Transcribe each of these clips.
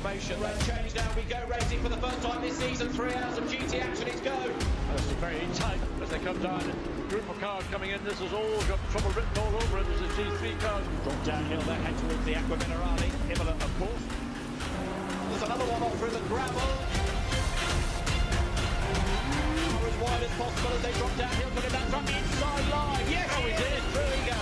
formation. Road change, now we go racing for the first time this season. 3 hours of GT action is go. This is very tight as they come down. Group of cars coming in. This has all got trouble written all over it. This is G3 cars. Drop downhill there, head towards the Aqua Minerale. Imola, of course. There's another one off through the gravel. As wide as possible as they drop downhill, putting that from the inside line. Yes, oh, he did. Through he goes.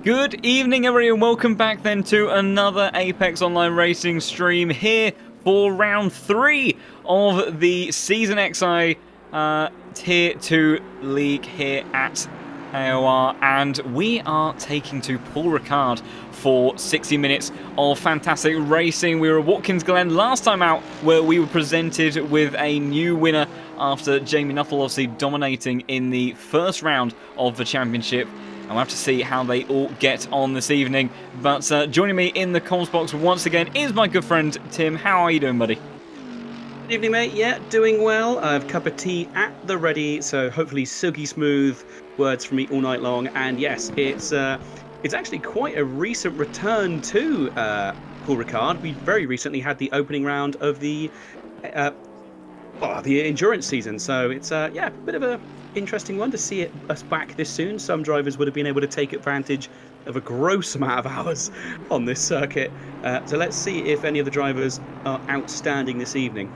Good evening, everyone. Welcome back then to another Apex Online Racing stream here for round 3 of the Season XI Tier 2 League here at AOR, and we are taking to Paul Ricard for 60 minutes of fantastic racing. We were at Watkins Glen last time out, where we were presented with a new winner after Jamie Nuttall obviously dominating in the first round of the championship. And we'll have to see how they all get on this evening. But joining me in the comms box once again is my good friend Tim. How are you doing, buddy? Good evening, mate. Yeah, doing well. I have a cup of tea at the ready, so hopefully silky smooth words from me all night long. And yes, it's actually quite a recent return to Paul Ricard. We very recently had the opening round of the endurance season, so it's yeah, a bit of a interesting one to see us back this soon. Some drivers would have been able to take advantage of a gross amount of hours on this circuit. So let's see if any of the drivers are outstanding this evening.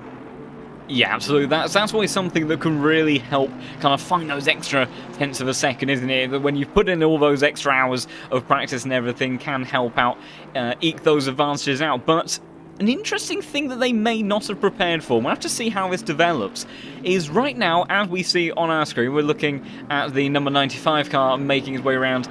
Yeah, absolutely. That's always something that can really help kind of find those extra tenths of a second, isn't it? That when you've put in all those extra hours of practice and everything can help out, eke those advantages out. But an interesting thing that they may not have prepared for, we'll have to see how this develops, is right now, as we see on our screen, we're looking at the number 95 car making its way around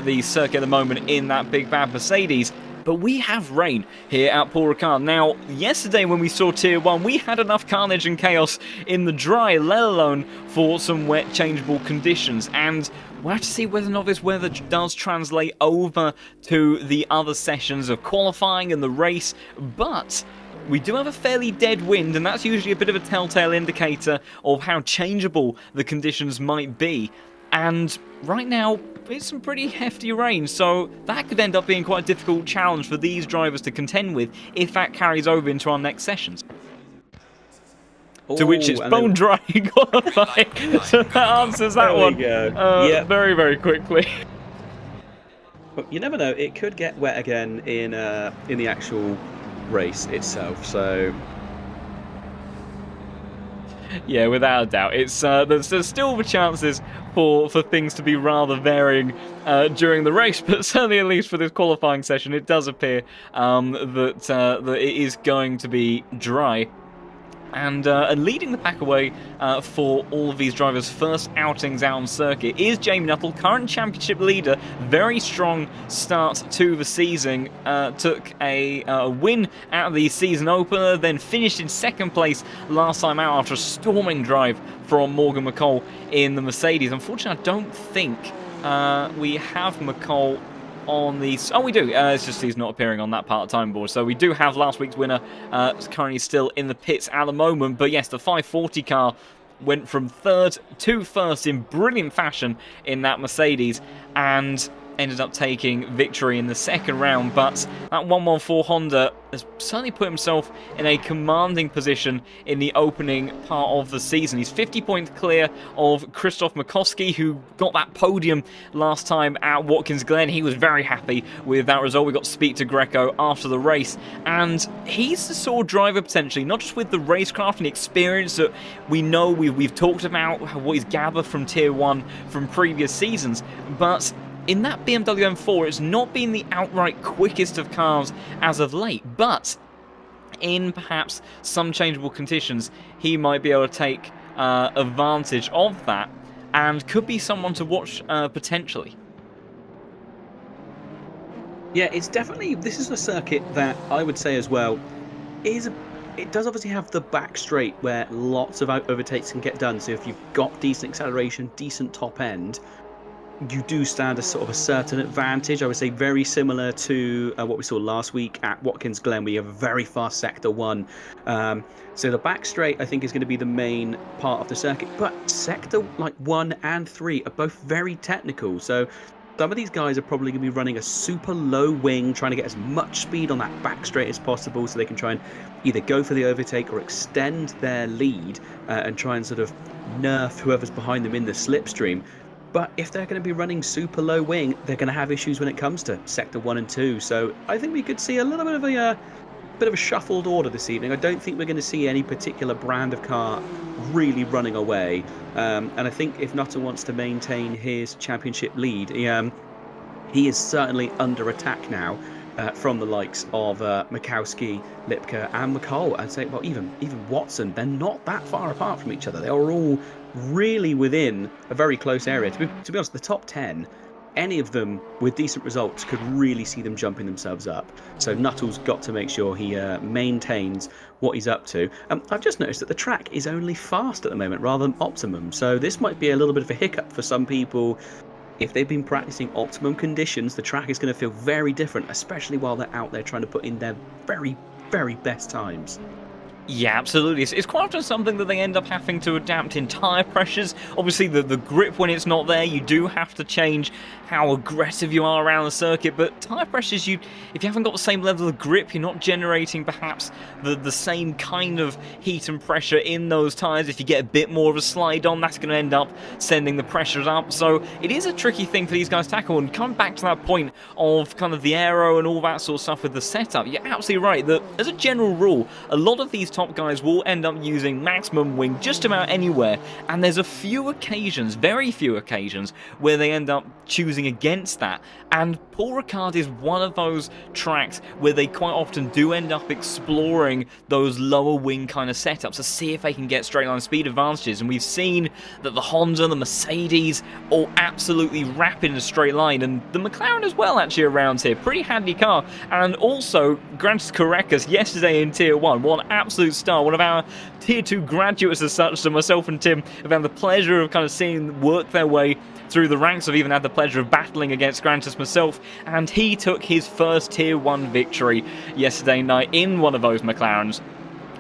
the circuit at the moment in that big bad Mercedes. But we have rain here at Paul Ricard. Now, yesterday when we saw Tier 1, we had enough carnage and chaos in the dry, let alone for some wet, changeable conditions. And we'll have to see whether or not this weather does translate over to the other sessions of qualifying and the race. But we do have a fairly dead wind, and that's usually a bit of a telltale indicator of how changeable the conditions might be. And right now, it's some pretty hefty rain, so that could end up being quite a difficult challenge for these drivers to contend with if that carries over into our next sessions. To which it's bone dry qualifying, so that answers that one very, very quickly. But you never know, it could get wet again in the actual race itself, so... Yeah, without a doubt. It's there's still the chances for things to be rather varying during the race, but certainly at least for this qualifying session, it does appear that it is going to be dry. And leading the pack away for all of these drivers' first outings out on circuit is Jamie Nuttall, current championship leader. Very strong start to the season. Took a win at the season opener, then finished in second place last time out after a storming drive from Morgan McCall in the Mercedes. Unfortunately, I don't think we have McCall on the... Oh, we do. It's just he's not appearing on that part-time board. So we do have last week's winner currently still in the pits at the moment. But yes, the 540 car went from third to first in brilliant fashion in that Mercedes and ended up taking victory in the second round. But that 114 Honda has certainly put himself in a commanding position in the opening part of the season. He's 50 points clear of Krzysztof Makowski, who got that podium last time at Watkins Glen. He was very happy with that result. We got to speak to Greco after the race, and he's the sort of driver potentially, not just with the racecraft and experience that we know we've talked about, what he's gathered from Tier 1 from previous seasons, but in that BMW M4, it's not been the outright quickest of cars as of late, but in perhaps some changeable conditions, he might be able to take advantage of that and could be someone to watch potentially. Yeah, it's definitely... This is a circuit that I would say as well it does obviously have the back straight where lots of overtakes can get done. So if you've got decent acceleration, decent top end, you do stand a sort of a certain advantage. I would say very similar to what we saw last week at Watkins Glen, where you have a very fast Sector 1. So the back straight, I think, is going to be the main part of the circuit. But Sector 1 and 3 are both very technical. So some of these guys are probably going to be running a super low wing, trying to get as much speed on that back straight as possible so they can try and either go for the overtake or extend their lead and try and sort of nerf whoever's behind them in the slipstream. But if they're going to be running super low wing, they're going to have issues when it comes to Sector 1 and 2. So I think we could see a little bit of a shuffled order this evening. I don't think we're going to see any particular brand of car really running away. And I think if Nuttall wants to maintain his championship lead, he is certainly under attack now from the likes of Mikowski, Lipka, and McCall. I'd say, well, even Watson, they're not that far apart from each other. They are all really within a very close area. To be honest, the top 10, any of them with decent results could really see them jumping themselves up. So Nuttall's got to make sure he maintains what he's up to. I've just noticed that the track is only fast at the moment rather than optimum. So this might be a little bit of a hiccup for some people. If they've been practicing optimum conditions, the track is going to feel very different, especially while they're out there trying to put in their very, very best times. Yeah, absolutely. It's quite often something that they end up having to adapt in tyre pressures. Obviously, the grip, when it's not there, you do have to change how aggressive you are around the circuit. But tyre pressures, if you haven't got the same level of grip, you're not generating perhaps the same kind of heat and pressure in those tyres. If you get a bit more of a slide on, that's going to end up sending the pressures up. So it is a tricky thing for these guys to tackle. And coming back to that point of kind of the aero and all that sort of stuff with the setup, you're absolutely right that as a general rule, a lot of these top guys will end up using maximum wing just about anywhere, and there's a few occasions, very few occasions, where they end up choosing against that. And Paul Ricard is one of those tracks where they quite often do end up exploring those lower wing kind of setups to see if they can get straight line speed advantages. And we've seen that the Honda, the Mercedes, all absolutely rapid in a straight line, and the McLaren as well actually around here. Pretty handy car. And also, Grantis Korekas yesterday in Tier 1, one absolute star, one of our Tier 2 graduates as such. So myself and Tim have had the pleasure of kind of seeing them work their way through the ranks. I've even had the pleasure of battling against Grantis myself, and he took his first Tier 1 victory yesterday night in one of those McLarens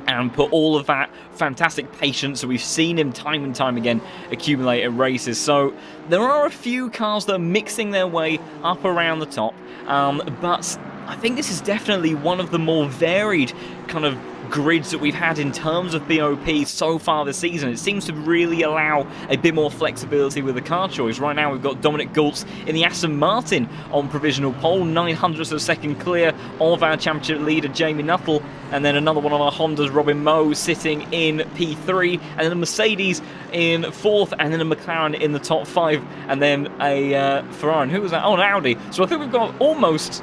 and put all of that fantastic patience that we've seen him time and time again accumulate in races. So there are a few cars that are mixing their way up around the top, but I think this is definitely one of the more varied kind of grids that we've had in terms of BOP so far this season. It seems to really allow a bit more flexibility with the car choice. Right now we've got Dominic Gultz in the Aston Martin on provisional pole, 900ths of a second clear of our championship leader Jamie Nuttall, and then another one of our Hondas, Robin Moe, sitting in P3, and then a Mercedes in 4th, and then a McLaren in the top 5, and then a Ferrari. And who was that? Oh, an Audi. So I think we've got almost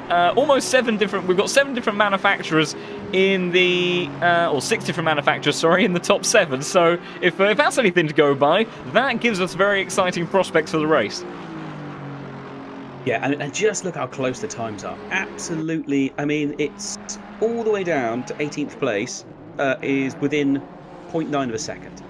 7 different. We've got 7 different manufacturers in the or 6 different manufacturers, sorry, in the top 7. So if that's anything to go by, that gives us very exciting prospects for the race. Yeah, and just look how close the times are. Absolutely. I mean, it's all the way down to 18th place, is within 0.9 of a second.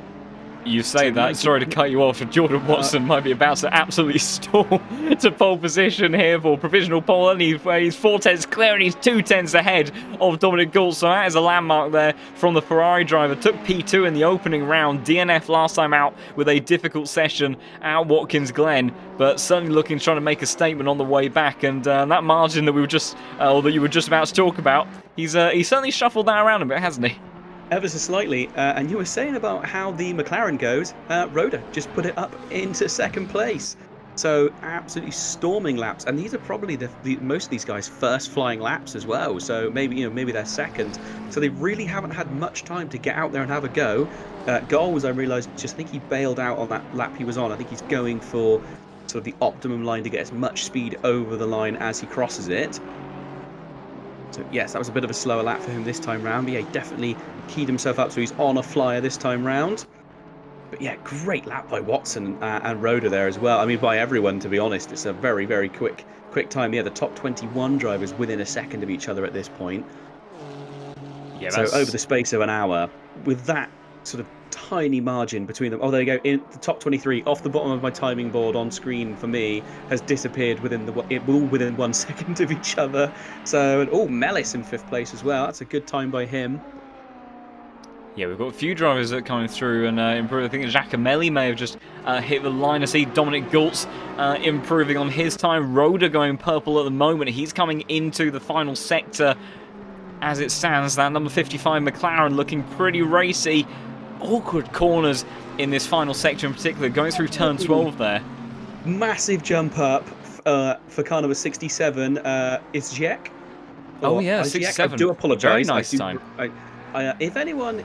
You say that, sorry to cut you off, Jordan Watson might be about to absolutely storm to pole position here for provisional pole, and he's 4 tenths clear and he's 2 tenths ahead of Dominic Gultz. So that is a landmark there from the Ferrari driver. Took P2 in the opening round, DNF last time out with a difficult session at Watkins Glen, but certainly looking trying to make a statement on the way back. And that margin that we were just, or that you were just about to talk about, he's certainly shuffled that around a bit, hasn't he? Ever so slightly, and you were saying about how the McLaren goes. Rhoda just put it up into 2nd place, so absolutely storming laps. And these are probably the most of these guys' first flying laps as well. So maybe they're second. So they really haven't had much time to get out there and have a go. Goals, I realised, I think he bailed out on that lap he was on. I think he's going for sort of the optimum line to get as much speed over the line as he crosses it. So yes, that was a bit of a slower lap for him this time round. But yeah, he definitely keyed himself up, so he's on a flyer this time round. But yeah, great lap by Watson and Rhoda there as well. I mean, by everyone, to be honest. It's a very, very quick time. Yeah, the top 21 drivers within a second of each other at this point. Yeah, so over the space of an hour, with that sort of tiny margin between them. Oh, there you go. In the top 23, off the bottom of my timing board on screen for me, has disappeared within 1 second of each other. So, and Mellis in 5th place as well. That's a good time by him. Yeah, we've got a few drivers that are coming through and improving. I think Jacques Amelli may have just hit the line. I see Dominic Gultz improving on his time. Rhoda going purple at the moment. He's coming into the final sector as it stands. That number 55 McLaren looking pretty racy. Awkward corners in this final sector in particular, going through turn 12 there. Massive jump up for car number 67. It's Jack. Oh yeah, 67. I do apologise. Very nice time. If anyone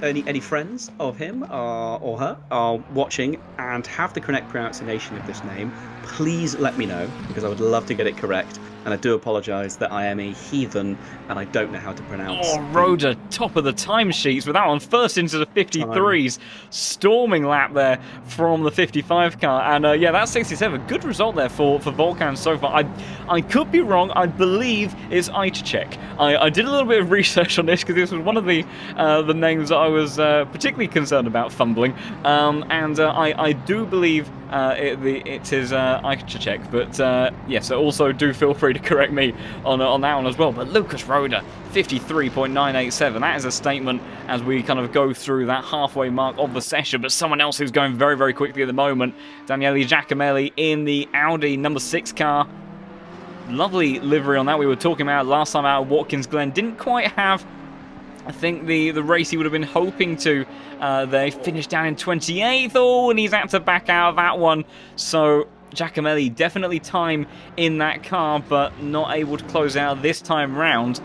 any friends of him or her are watching and have the correct pronunciation of this name, please let me know, because I would love to get it correct. And I do apologise that I am a heathen and I don't know how to pronounce. Oh, Rhoda, top of the timesheets with that one. First into the 53s. Storming lap there from the 55 car. And yeah, that's 67. Good result there for Volkan so far. I could be wrong. I believe it's Aichchek. I did a little bit of research on this because this was one of the names that I was particularly concerned about fumbling. And I do believe it is Aichchek. But yes, also do feel free to correct me on that one as well. But Lucas Roda, 53.987. That is a statement as we kind of go through that halfway mark of the session. But someone else who's going very, very quickly at the moment, Daniele Giacomelli in the Audi number 6 car. Lovely livery on that. We were talking about last time out, Watkins Glen didn't quite have, I think, the race he would have been hoping to. They finished down in 28th. Oh, and he's had to back out of that one. So Giacomelli definitely time in that car, but not able to close out this time round.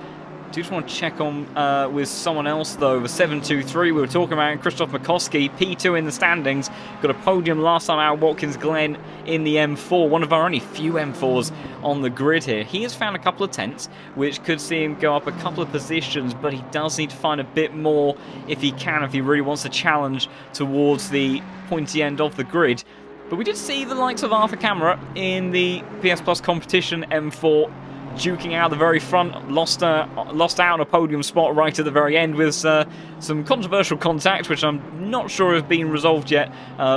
I do just want to check on with someone else though. The 723 we were talking about, Krzysztof Makowski, P2 in the standings. Got a podium last time out, Watkins Glen in the M4. One of our only few M4s on the grid here. He has found a couple of tenths, which could see him go up a couple of positions, but he does need to find a bit more if he can, if he really wants to challenge towards the pointy end of the grid. But we did see the likes of Arthur Camera in the PS Plus competition M4 duking out the very front, lost out on a podium spot right at the very end with some controversial contact, which I'm not sure have been resolved yet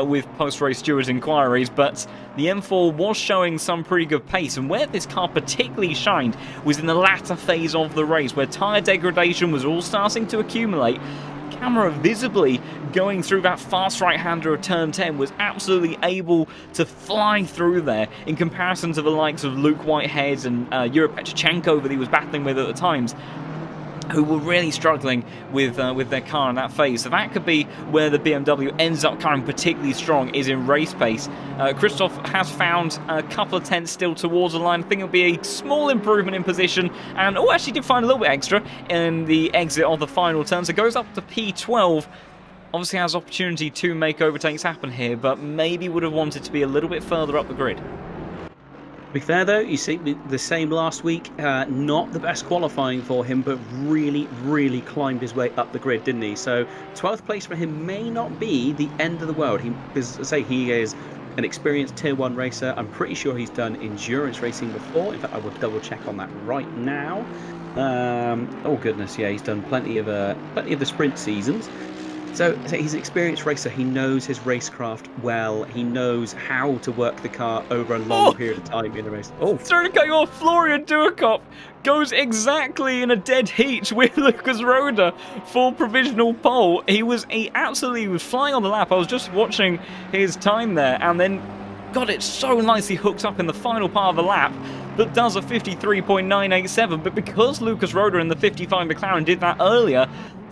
with post-race stewards' inquiries, but the M4 was showing some pretty good pace, and where this car particularly shined was in the latter phase of the race, where tyre degradation was all starting to accumulate. Camera visibly going through that fast right-hander of turn 10 was absolutely able to fly through there in comparison to the likes of Luke Whitehead and Yuri Petrichenko that he was battling with at the times, who were really struggling with their car in that phase. So that could be where the BMW ends up coming particularly strong, is in race pace. Krzysztof has found a couple of tenths still towards the line. I think it'll be a small improvement in position, and actually did find a little bit extra in the exit of the final turn, so goes up to P12. Obviously has opportunity to make overtakes happen here, but maybe would have wanted to be a little bit further up the grid. To be fair though, you see the same last week, not the best qualifying for him, but really, really climbed his way up the grid, didn't he? So 12th place for him may not be the end of the world. He is an experienced Tier 1 racer. I'm pretty sure he's done endurance racing before. In fact, I will double check on that right now. Oh goodness, yeah, he's done plenty of the sprint seasons. So he's an experienced racer. He knows his racecraft well. He knows how to work the car over a long period of time in a race. Oh, sorry to cut you off. Florian Duakop goes exactly in a dead heat with Lucas Roda for provisional pole. He absolutely was flying on the lap. I was just watching his time there, and then got it so nicely hooked up in the final part of the lap, but does a 53.987. But because Lucas Roda in the 55 McLaren did that earlier,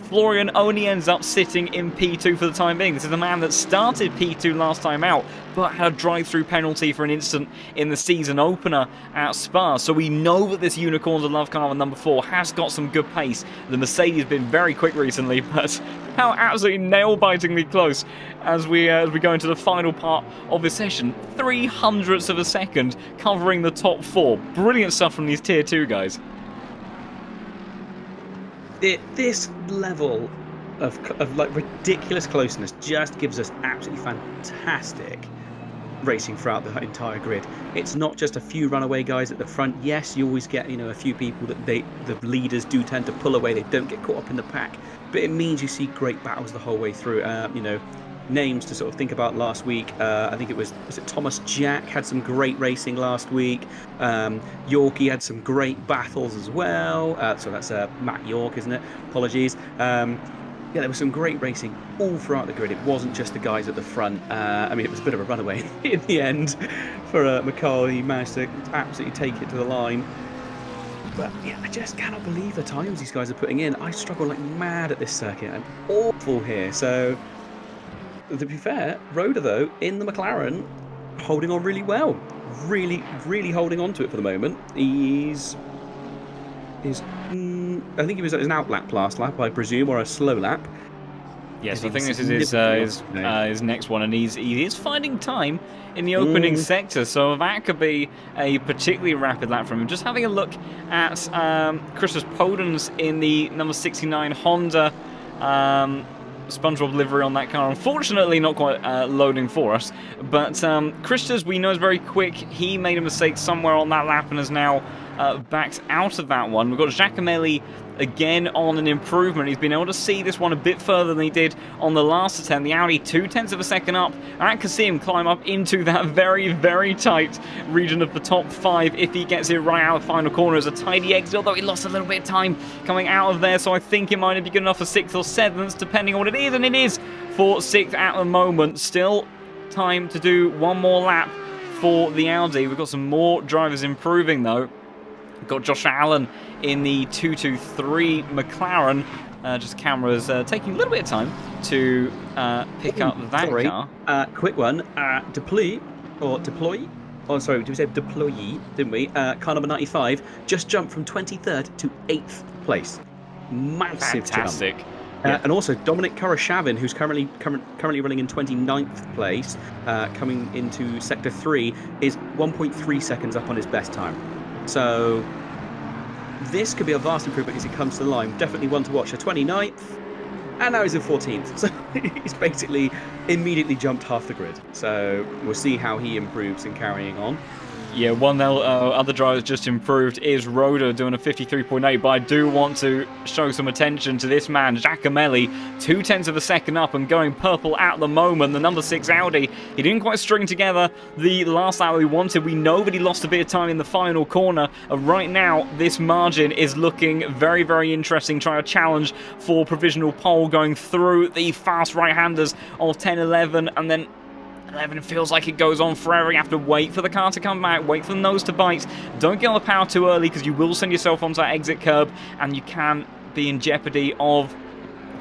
Florian only ends up sitting in P2 for the time being. This is the man that started P2 last time out, but had a drive-through penalty for an incident in the season opener at Spa. So we know that this Unicorns of Love car on number 4 has got some good pace. The Mercedes has been very quick recently, but how absolutely nail-bitingly close as we go into the final part of this session. 0.03 of a second covering the top 4. Brilliant stuff from these Tier 2 guys. This level of like ridiculous closeness just gives us absolutely fantastic racing throughout the entire grid. It's not just a few runaway guys at the front. Yes, you always get a few people that the leaders do tend to pull away. They don't get caught up in the pack, but it means you see great battles the whole way through. Names to sort of think about last week. I think was it Thomas Jack had some great racing last week. Yorkie had some great battles as well. So that's Matt York, isn't it? Apologies. Yeah, there was some great racing all throughout the grid. It wasn't just the guys at the front. I mean, it was a bit of a runaway in the end for McCall. He managed to absolutely take it to the line. But yeah, I just cannot believe the times these guys are putting in. I struggle like mad at this circuit. I'm awful here. So to be fair, Roda though in the McLaren holding on really well, really holding on to it for the moment. I think he was at an outlap last lap, I presume, or a slow lap. Yes, I think this is his next one, and he is finding time in the opening sector, so that could be a particularly rapid lap from him. Just having a look at Christos Podens in the number 69 Honda SpongeBob livery on that car. Unfortunately, not quite loading for us, but Christos, we know, is very quick. He made a mistake somewhere on that lap and has now backed out of that one. We've got Giacomelli again on an improvement. He's been able to see this one a bit further than he did on the last attempt. The Audi 0.2 of a second up, and I can see him climb up into that very, very tight region of the top 5 if he gets it right out of the final corner. As a tidy exit, although he lost a little bit of time coming out of there, so I think it might be good enough for 6th or 7th, depending on what it is, and it is for 6th at the moment. Still time to do one more lap for the Audi. We've got some more drivers improving, though. We've got Josh Allen in the 223 McLaren. Just cameras taking a little bit of time to pick up that car. Quick one. Deploy. Oh, sorry, did we say deployee, didn't we? Car number 95 just jumped from 23rd to 8th place. Massive Fantastic. jump. And also Dominic Kurashavin, who's currently running in 29th place, coming into Sector 3, is 1.3 seconds up on his best time. So this could be a vast improvement as he comes to the line. Definitely one to watch. A 29th, and now he's in 14th. So he's basically immediately jumped half the grid. So we'll see how he improves in carrying on. Yeah, one other driver just improved is Roda doing a 53.8, but I do want to show some attention to this man, Giacomelli, 0.2 of a second up and going purple at the moment. The number 6 Audi, he didn't quite string together the last lap we wanted. We know that he lost a bit of time in the final corner. Right now, this margin is looking very, very interesting, trying to challenge for provisional pole, going through the fast right-handers of 10, 11, and then 11 feels like it goes on forever. You have to wait for the car to come back, wait for the nose to bite. Don't get on the power too early because you will send yourself onto that exit curb and you can be in jeopardy of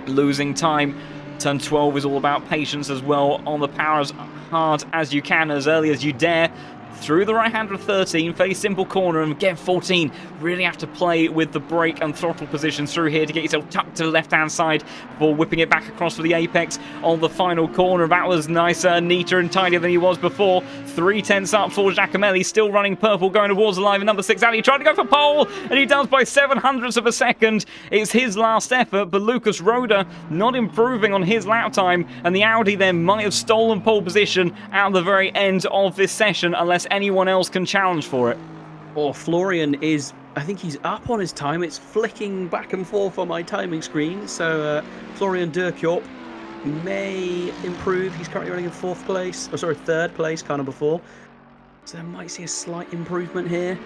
losing time. Turn 12 is all about patience as well. On the power as hard as you can, as early as you dare. Through the right-hander of 13, fairly simple corner, and again 14. Really have to play with the brake and throttle positions through here to get yourself tucked to the left-hand side before whipping it back across for the apex on the final corner. That was nicer, neater and tidier than he was before. 3/10 up for Giacomelli, still running purple, going towards the line. And number 6 Ali trying to go for pole, and he does by 0.07 of a second. It's his last effort, but Lucas Roda not improving on his lap time, and the Audi then might have stolen pole position at the very end of this session unless anyone else can challenge for it. Or Florian is, I think he's up on his time. It's flicking back and forth on my timing screen. So Florian Durkjop may improve. He's currently running in 4th place. Oh, sorry, 3rd place, car number 4. So I might see a slight improvement here.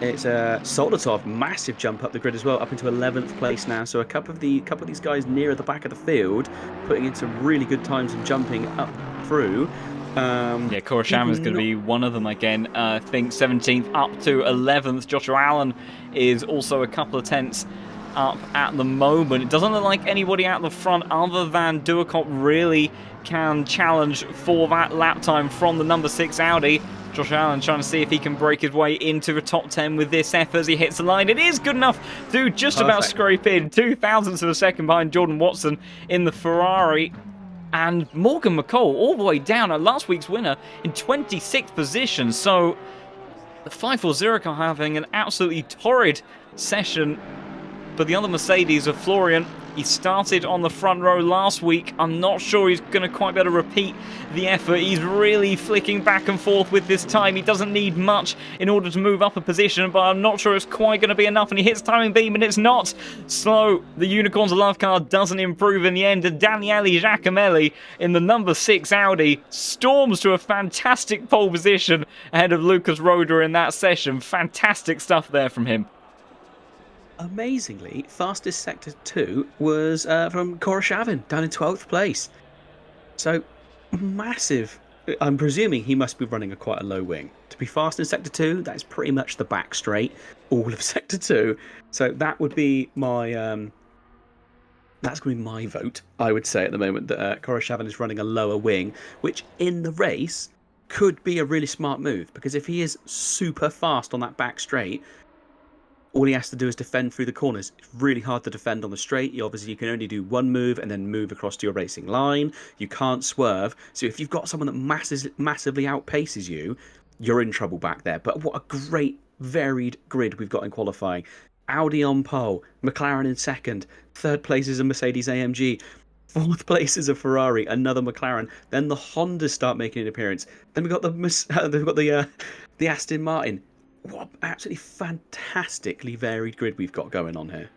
It's Soldatov, massive jump up the grid as well, up into 11th place now. So a couple of these guys near the back of the field, putting in some really good times and jumping up through. Yeah, Kurashavin is going to be one of them again. I think 17th up to 11th. Joshua Allen is also a couple of tenths up at the moment. It doesn't look like anybody out the front other than Duacop really can challenge for that lap time from the number 6 Audi. Josh Allen trying to see if he can break his way into the top 10 with this effort as he hits the line. It is good enough to just about scrape in. 0.02 of a second behind Jordan Watson in the Ferrari. And Morgan McCall all the way down at last week's winner in 26th position. So the 540 car having an absolutely torrid session. But the other Mercedes of Florian, he started on the front row last week. I'm not sure he's going to quite be able to repeat the effort. He's really flicking back and forth with this time. He doesn't need much in order to move up a position, but I'm not sure it's quite going to be enough. And he hits timing beam, and it's not slow. The Unicorns Love car doesn't improve in the end. And Daniele Giacomelli in the number 6 Audi storms to a fantastic pole position ahead of Lucas Roda in that session. Fantastic stuff there from him. Amazingly, fastest Sector 2 was from Kurashavin, down in 12th place. So, massive. I'm presuming he must be running quite a low wing. To be fast in Sector 2, that's pretty much the back straight, all of Sector 2. So that would be my... that's going to be my vote, I would say, at the moment, that Kurashavin is running a lower wing, which in the race could be a really smart move, because if he is super fast on that back straight, all he has to do is defend through the corners. It's really hard to defend on the straight. You can only do one move and then move across to your racing line. You can't swerve. So if you've got someone that massively outpaces you, you're in trouble back there. But what a great, varied grid we've got in qualifying. Audi on pole, McLaren in second, third place is a Mercedes AMG, fourth place is a Ferrari, another McLaren. Then the Hondas start making an appearance. Then we've got the Aston Martin. What absolutely fantastically varied grid we've got going on here.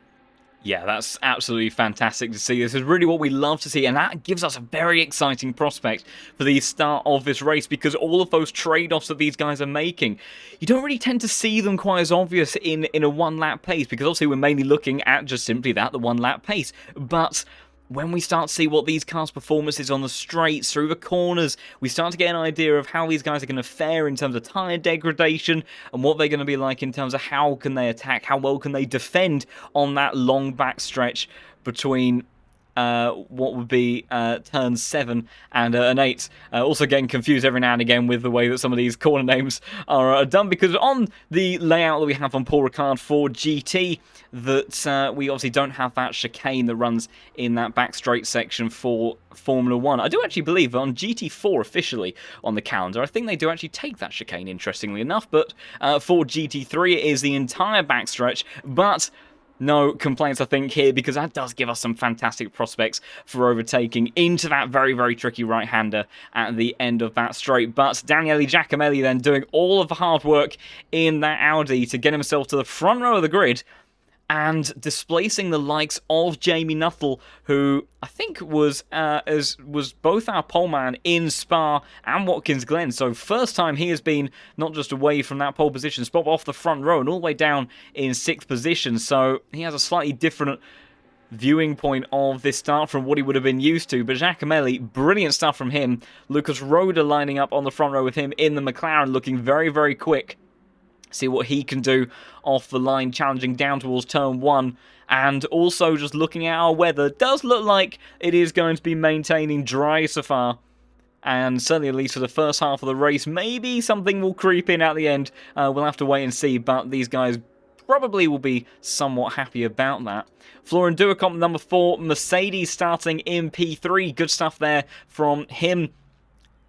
Yeah, that's absolutely fantastic to see. This is really what we love to see, and that gives us a very exciting prospect for the start of this race, because all of those trade-offs that these guys are making, you don't really tend to see them quite as obvious in a one-lap pace, because obviously we're mainly looking at just simply that, the one-lap pace. But when we start to see what these cars' performances on the straights, through the corners, we start to get an idea of how these guys are going to fare in terms of tyre degradation and what they're going to be like in terms of how can they attack, how well can they defend on that long back stretch between what would be turns 7 and an 8. Also getting confused every now and again with the way that some of these corner names are done, because on the layout that we have on Paul Ricard for GT, that we obviously don't have that chicane that runs in that back straight section for Formula 1. I do actually believe that on GT4 officially on the calendar, I think they do actually take that chicane, interestingly enough, but for GT3 it is the entire backstretch, but no complaints, I think, here, because that does give us some fantastic prospects for overtaking into that very, very tricky right-hander at the end of that straight. But Daniele Giacomelli then doing all of the hard work in that Audi to get himself to the front row of the grid, and displacing the likes of Jamie Nuttall, who I think was both our poleman in Spa and Watkins Glen. So first time he has been not just away from that pole position spot, off the front row and all the way down in 6th position. So he has a slightly different viewing point of this start from what he would have been used to. But Giacomelli, brilliant stuff from him. Lucas Roda lining up on the front row with him in the McLaren, looking very, very quick. See what he can do off the line, challenging down towards turn 1. And also just looking at our weather, does look like it is going to be maintaining dry so far. And certainly at least for the first half of the race. Maybe something will creep in at the end. We'll have to wait and see, but these guys probably will be somewhat happy about that. Florian Duacomp, number 4, Mercedes starting in P3. Good stuff there from him.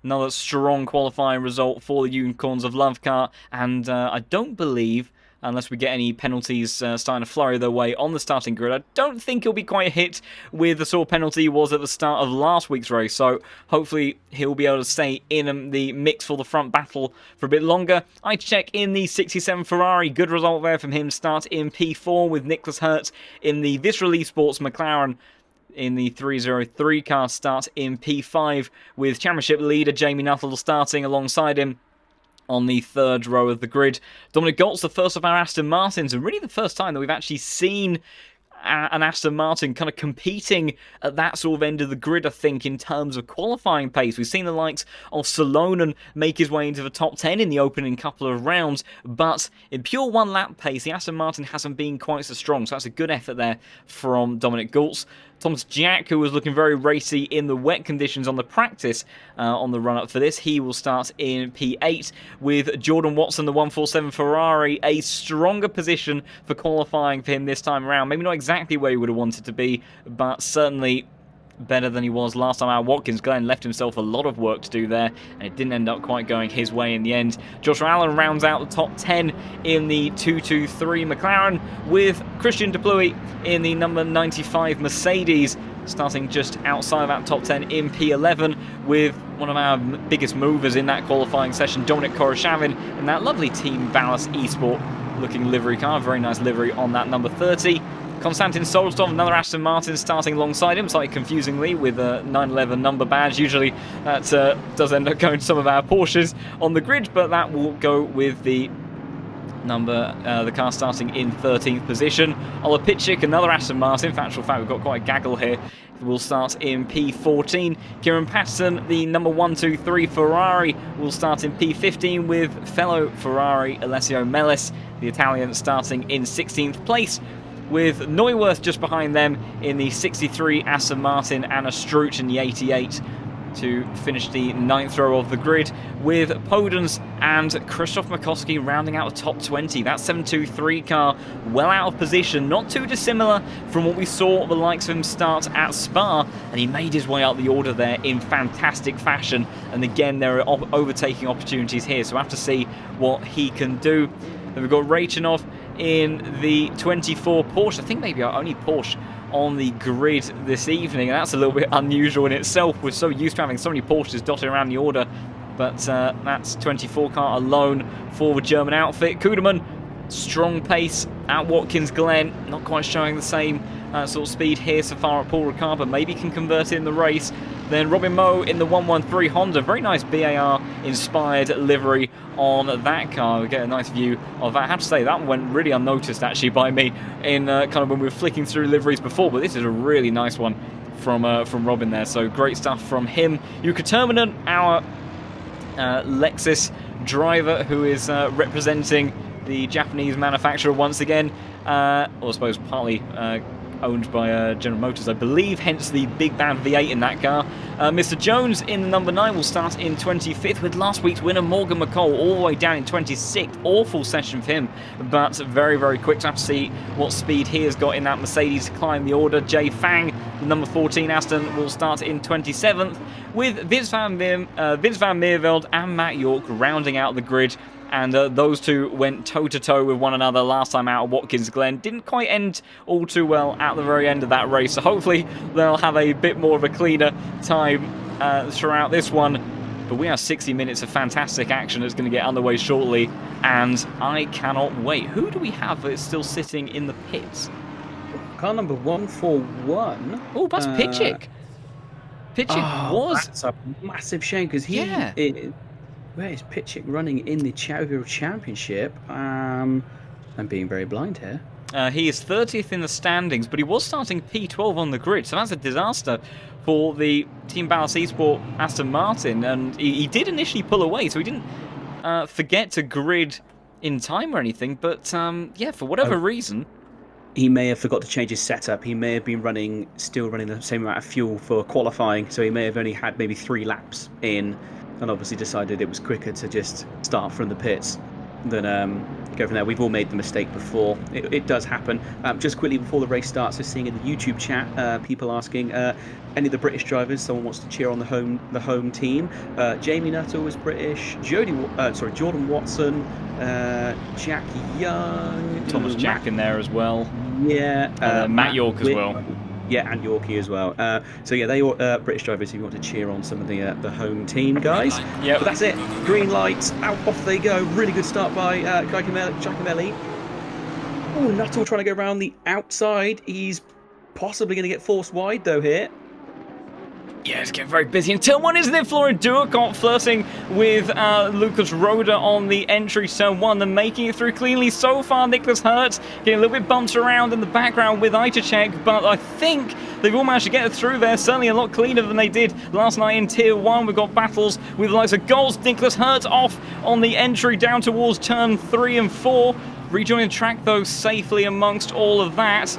Another strong qualifying result for the Unicorns of Love car, and I don't believe, unless we get any penalties starting to flurry their way on the starting grid, I don't think he'll be quite hit with the sort of penalty he was at the start of last week's race, so hopefully he'll be able to stay in the mix for the front battle for a bit longer. I check in the 67 Ferrari, good result there from him, start in P4 with Nicholas Hertz in the Visserli Sports McLaren. In the 303 car, start in P5 with championship leader Jamie Nuttall starting alongside him on the 3rd row of the grid. Dominic Goltz, the first of our Aston Martins, and really the first time that we've actually seen an Aston Martin kind of competing at that sort of end of the grid, I think, in terms of qualifying pace. We've seen the likes of Salonen make his way into the top 10 in the opening couple of rounds, but in pure one-lap pace, the Aston Martin hasn't been quite so strong, so that's a good effort there from Dominic Goltz. Thomas Jack, who was looking very racy in the wet conditions on the practice on the run-up for this, he will start in P8 with Jordan Watson, the 147 Ferrari, a stronger position for qualifying for him this time around. Maybe not exactly where he would have wanted to be, but certainly better than he was last time out. Watkins Glen left himself a lot of work to do there, and it didn't end up quite going his way in the end. Joshua Allen rounds out the top 10 in the 223 McLaren, with Christian De Pluy in the number 95 Mercedes, starting just outside of that top 10 in P11, with one of our biggest movers in that qualifying session, Dominic Koroshavin, in that lovely Team Ballas Esport looking livery car. Very nice livery on that number 30. Konstantin Solstov, another Aston Martin, starting alongside him, slightly confusingly with a 911 number badge. Usually that does end up going to some of our Porsches on the grid, but that will go with the number, the car starting in 13th position. Ola Pitchik, another Aston Martin. In actual fact, we've got quite a gaggle here. Will start in P14. Kieran Patterson, the number 123 Ferrari, will start in P15 with fellow Ferrari Alessio Mellis, the Italian, starting in 16th place, with Neuwirth just behind them in the 63 Aston Martin, Anna Struch in the 88 to finish the 9th row of the grid, with Podens and Krzysztof Makowski rounding out the top 20. That 723 car well out of position, not too dissimilar from what we saw the likes of him start at Spa, and he made his way up the order there in fantastic fashion. And again, there are overtaking opportunities here, so we'll have to see what he can do. Then we've got Rachinov in the 24 Porsche. I think maybe our only Porsche on the grid this evening, and that's a little bit unusual in itself. We're so used to having so many Porsches dotted around the order, but that's 24 car alone for the German outfit. Kuderman, strong pace at Watkins Glen, not quite showing the same sort of speed here so far at Paul Ricard, but maybe can convert it in the race. Then Robin Moe in the 113 Honda, very nice BAR inspired livery on that car. We get a nice view of that. I have to say that went really unnoticed actually by me in kind of when we were flicking through liveries before, but this is a really nice one from Robin there. So great stuff from him. Jukka Terminen, our Lexus driver, who is representing the Japanese manufacturer once again, or I suppose partly owned by General Motors, I believe, hence the big bad V8 in that car. Mr. Jones in the number 9 will start in 25th, with last week's winner Morgan McCall all the way down in 26th. Awful session for him, but very, very quick. So have to see what speed he has got in that Mercedes to climb the order. Jay Fang, the number 14 Aston, will start in 27th, with Vince van Meerveld and Matt York rounding out the grid. And those two went toe-to-toe with one another last time out at Watkins Glen. Didn't quite end all too well at the very end of that race, so hopefully they'll have a bit more of a cleaner time throughout this one. But we have 60 minutes of fantastic action that's going to get underway shortly, and I cannot wait. Who do we have that's still sitting in the pits? Car number 141. Oh, that's Pitchik. Pitchik was... That's a massive shame, because he... Yeah. Where is Pitchik running in the Chowville Championship? I'm being very blind here. He is 30th in the standings, but he was starting P12 on the grid, so that's a disaster for the Team Ballas Esport Aston Martin. And he did initially pull away, so he didn't forget to grid in time or anything. But yeah, for whatever reason, he may have forgot to change his setup. He may have been still running the same amount of fuel for qualifying, so he may have only had maybe 3 laps in, and obviously decided it was quicker to just start from the pits than go from there. We've all made the mistake before. It does happen. Just quickly before the race starts, we're seeing in the YouTube chat people asking any of the British drivers. Someone wants to cheer on the home team. Jamie Nuttall is British. Jordan Watson, Jack Young, Thomas Jack in there as well. Yeah, Matt York as well. Yeah, and Yorkie as well. So yeah, they are British drivers who want to cheer on some of the home team guys. Yeah, but that's it. Green lights, out off they go. Really good start by Giacomelli. Oh, Nuttall trying to go around the outside. He's possibly going to get forced wide though here. Yeah, it's getting very busy. And turn 1, isn't it? Florian Duacont flirting with Lucas Roda on the entry turn 1. They're making it through cleanly so far. Nicholas Hertz getting a little bit bumped around in the background with Itacek, but I think they've all managed to get it through there. Certainly a lot cleaner than they did last night in Tier 1. We've got battles with the likes of Golds. Nicholas Hertz off on the entry down towards turn 3 and 4. Rejoining the track, though, safely amongst all of that,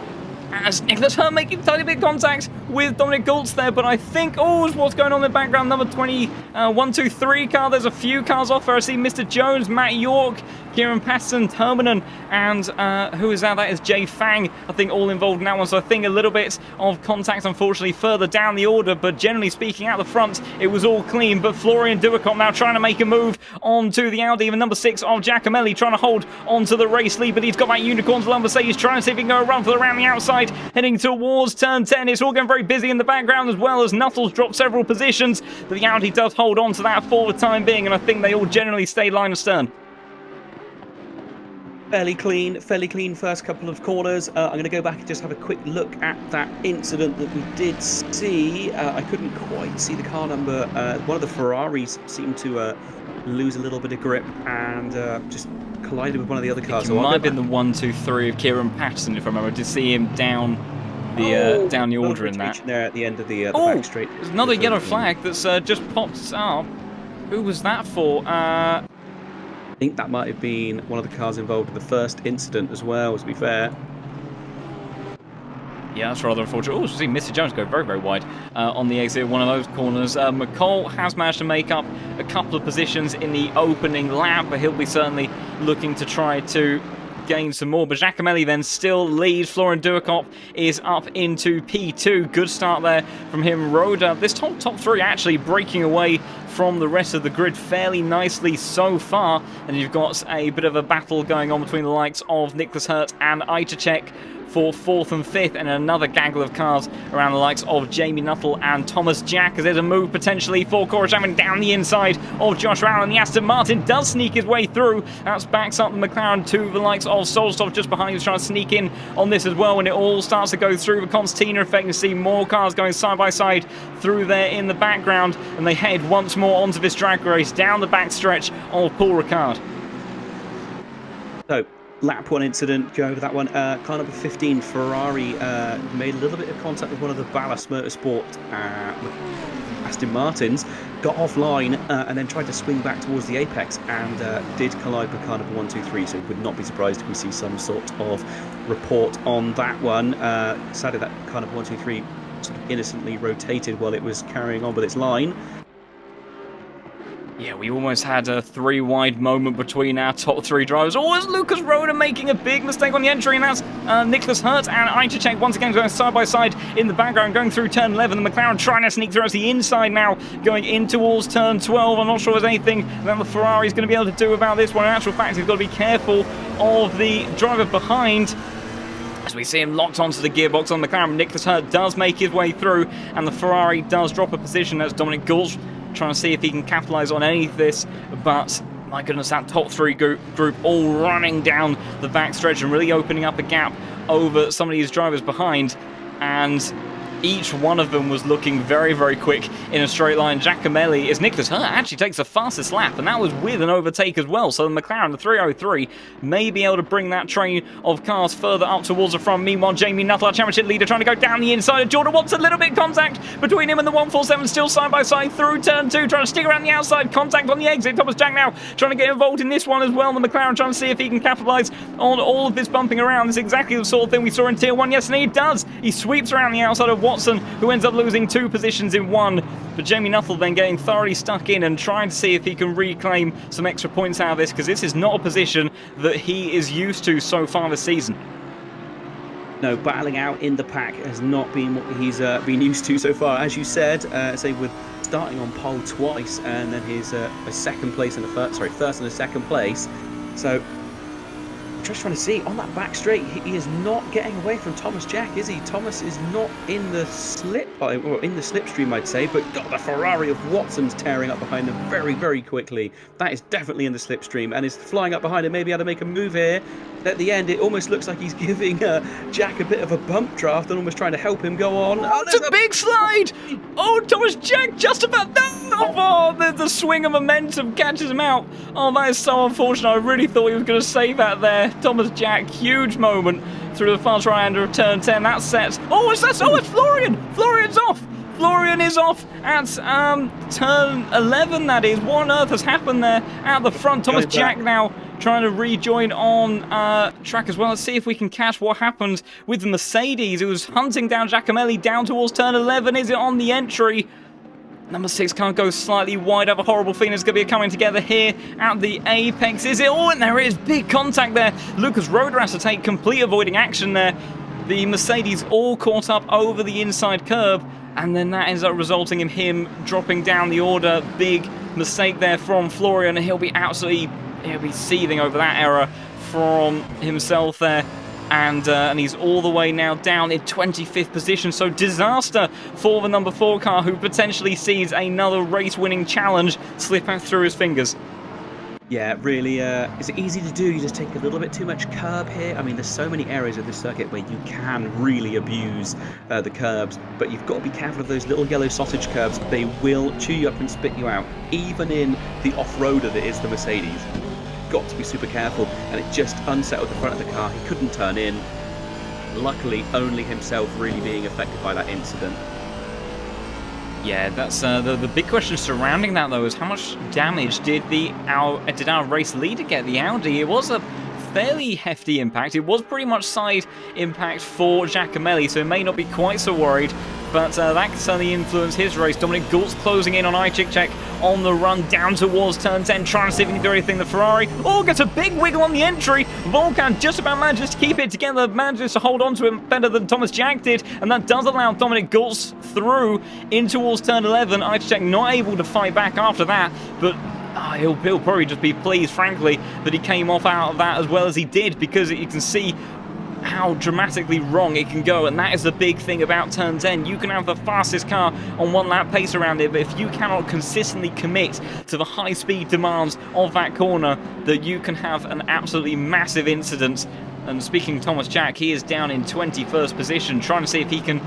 as Nicholas Hertz making a tiny bit of contact with Dominic Goltz there, but I think, what's going on in the background? Number 123 car, there's a few cars off there. I see Mr. Jones, Matt York, Kieran Patterson, Terminen, and who is that? That is Jay Fang, I think, all involved in that one. So I think a little bit of contact, unfortunately, further down the order, but generally speaking, out the front, it was all clean. But Florian Duacont now trying to make a move onto the Audi, even number 6 of Giacomelli trying to hold onto the race lead, but he's got that unicorn to Mercedes, trying to see if he can go around around the outside, heading towards turn 10. It's all going very busy in the background, as well as Nuttall's dropped several positions, but the Audi does hold on to that for the time being, and I think they all generally stay line astern. Fairly clean first couple of corners. I'm going to go back and just have a quick look at that incident that we did see. I couldn't quite see the car number. One of the Ferraris seemed to lose a little bit of grip and just collided with one of the other cars. It might have been the 1-2-3 of Kieran Patterson, if I remember. To see him down the order in that. There at the end of the back straight. There's another yellow flag that's just popped up. Who was that for? I think that might have been one of the cars involved in the first incident as well, to be fair. Yeah, that's rather unfortunate. Oh, see Mr. Jones go very, very wide on the exit of one of those corners. McCall has managed to make up a couple of positions in the opening lap, but he'll be certainly looking to try to gain some more. But Giacomelli then still leads. Florian Duacop is up into P2. Good start there from him. Roda, this top three actually breaking away from the rest of the grid fairly nicely so far. And you've got a bit of a battle going on between the likes of Nicholas Hurt and Ajacek for 4th and 5th, and another gaggle of cars around the likes of Jamie Nuttall and Thomas Jack, as there's a move potentially for Cora Chapman down the inside of Josh Allen. The Aston Martin does sneak his way through. That backs up the McLaren to the likes of Solstov just behind, who's trying to sneak in on this as well. When it all starts to go through the concertina effect, you see more cars going side by side through there in the background, and they head once more onto this drag race down the backstretch of Paul Ricard. So, lap 1 incident, go over that one. Car number 15, Ferrari, made a little bit of contact with one of the Ballast Motorsport Aston Martins, got offline and then tried to swing back towards the apex and did collide with car number 1, 2, 3, so would not be surprised if we see some sort of report on that one. Sadly, that car number 1, 2, 3 sort of innocently rotated while it was carrying on with its line. Yeah, we almost had a 3-wide moment between our top 3 drivers. Oh, it's Lucas Roda making a big mistake on the entry, and that's Nicholas Hurt and Ajacek once again going side by side in the background, going through turn 11. The McLaren trying to sneak through as the inside now, going in towards turn 12. I'm not sure there's anything that the Ferrari's going to be able to do about this one. In actual fact, he's got to be careful of the driver behind, as we see him locked onto the gearbox on the McLaren. Nicholas Hurt does make his way through, and the Ferrari does drop a position. That's Dominic Gulch trying to see if he can capitalise on any of this, but my goodness, that top 3 group all running down the backstretch and really opening up a gap over some of these drivers behind, and each one of them was looking very, very quick in a straight line. Giacomelli, as Nicholas Hurt actually takes the fastest lap, and that was with an overtake as well. So the McLaren, the 303, may be able to bring that train of cars further up towards the front. Meanwhile, Jamie Nuttall, our championship leader, trying to go down the inside of Jordan Watts. A little bit of contact between him and the 147, still side by side through turn 2, trying to stick around the outside. Contact on the exit. Thomas Jack now trying to get involved in this one as well. The McLaren trying to see if he can capitalise on all of this bumping around. This is exactly the sort of thing we saw in Tier 1 yesterday. He does. He sweeps around the outside of Watson, who ends up losing 2 positions in 1, but Jamie Nuttall then getting thoroughly stuck in and trying to see if he can reclaim some extra points out of this, because this is not a position that he is used to so far this season. No, battling out in the pack has not been what he's been used to so far. As you said, say with starting on pole twice and then his second place in the first and a second place. So just trying to see on that back straight, he is not getting away from Thomas Jack, is he? Thomas is not in the slipstream, I'd say, but got the Ferrari of Watson's tearing up behind him very, very quickly. That is definitely in the slipstream and is flying up behind him, maybe able to make a move here. At the end, it almost looks like he's giving Jack a bit of a bump draft and almost trying to help him go on. Oh, it's a big slide! Oh, Thomas Jack just about... No! Oh, the swing of momentum catches him out. Oh, that is so unfortunate. I really thought he was going to save that there. Thomas Jack, huge moment through the fast right-hander of turn 10. That sets... Oh, it's Florian! Florian's off! Florian is off at turn 11, that is. What on earth has happened there at the front? Thomas Jack now trying to rejoin on track as well. Let's see if we can catch what happened with the Mercedes. It was hunting down Giacomelli down towards turn 11. Is it on the entry? Number 6 can't go slightly wide. I have a horrible feeling it's going to be coming together here at the apex. Is it? Oh, and there is big contact there. Lucas Roda has to take complete avoiding action there. The Mercedes all caught up over the inside curb, and then that ends up resulting in him dropping down the order. Big mistake there from Florian, and he'll be seething over that error from himself there. And he's all the way now down in 25th position. So disaster for the number 4 car, who potentially sees another race-winning challenge slip out through his fingers. Yeah, really, it's easy to do. You just take a little bit too much curb here. I mean, there's so many areas of this circuit where you can really abuse the curbs, but you've got to be careful of those little yellow sausage curbs. They will chew you up and spit you out, even in the off-roader that is the Mercedes. Got to be super careful, and it just unsettled the front of the car. He couldn't turn in. Luckily, only himself really being affected by that incident. Yeah, that's the big question surrounding that, though, is how much damage did our race leader get, the Audi? It was a fairly hefty impact. It was pretty much side impact for Giacomelli, so he may not be quite so worried, but that can certainly influence his race. Dominic Gultz closing in on Ichik on the run down towards turn 10, trying to see if he can do anything. The Ferrari, gets a big wiggle on the entry. Volkan just about manages to keep it together, manages to hold on to him better than Thomas Jack did, and that does allow Dominic Gultz through in towards turn 11. Ichik not able to fight back after that, but he'll probably just be pleased, frankly, that he came off out of that as well as he did, because you can see how dramatically wrong it can go, and that is the big thing about turn 10. You can have the fastest car on one lap pace around it, but if you cannot consistently commit to the high speed demands of that corner, that you can have an absolutely massive incident. And speaking of Thomas Jack, he is down in 21st position, trying to see if he can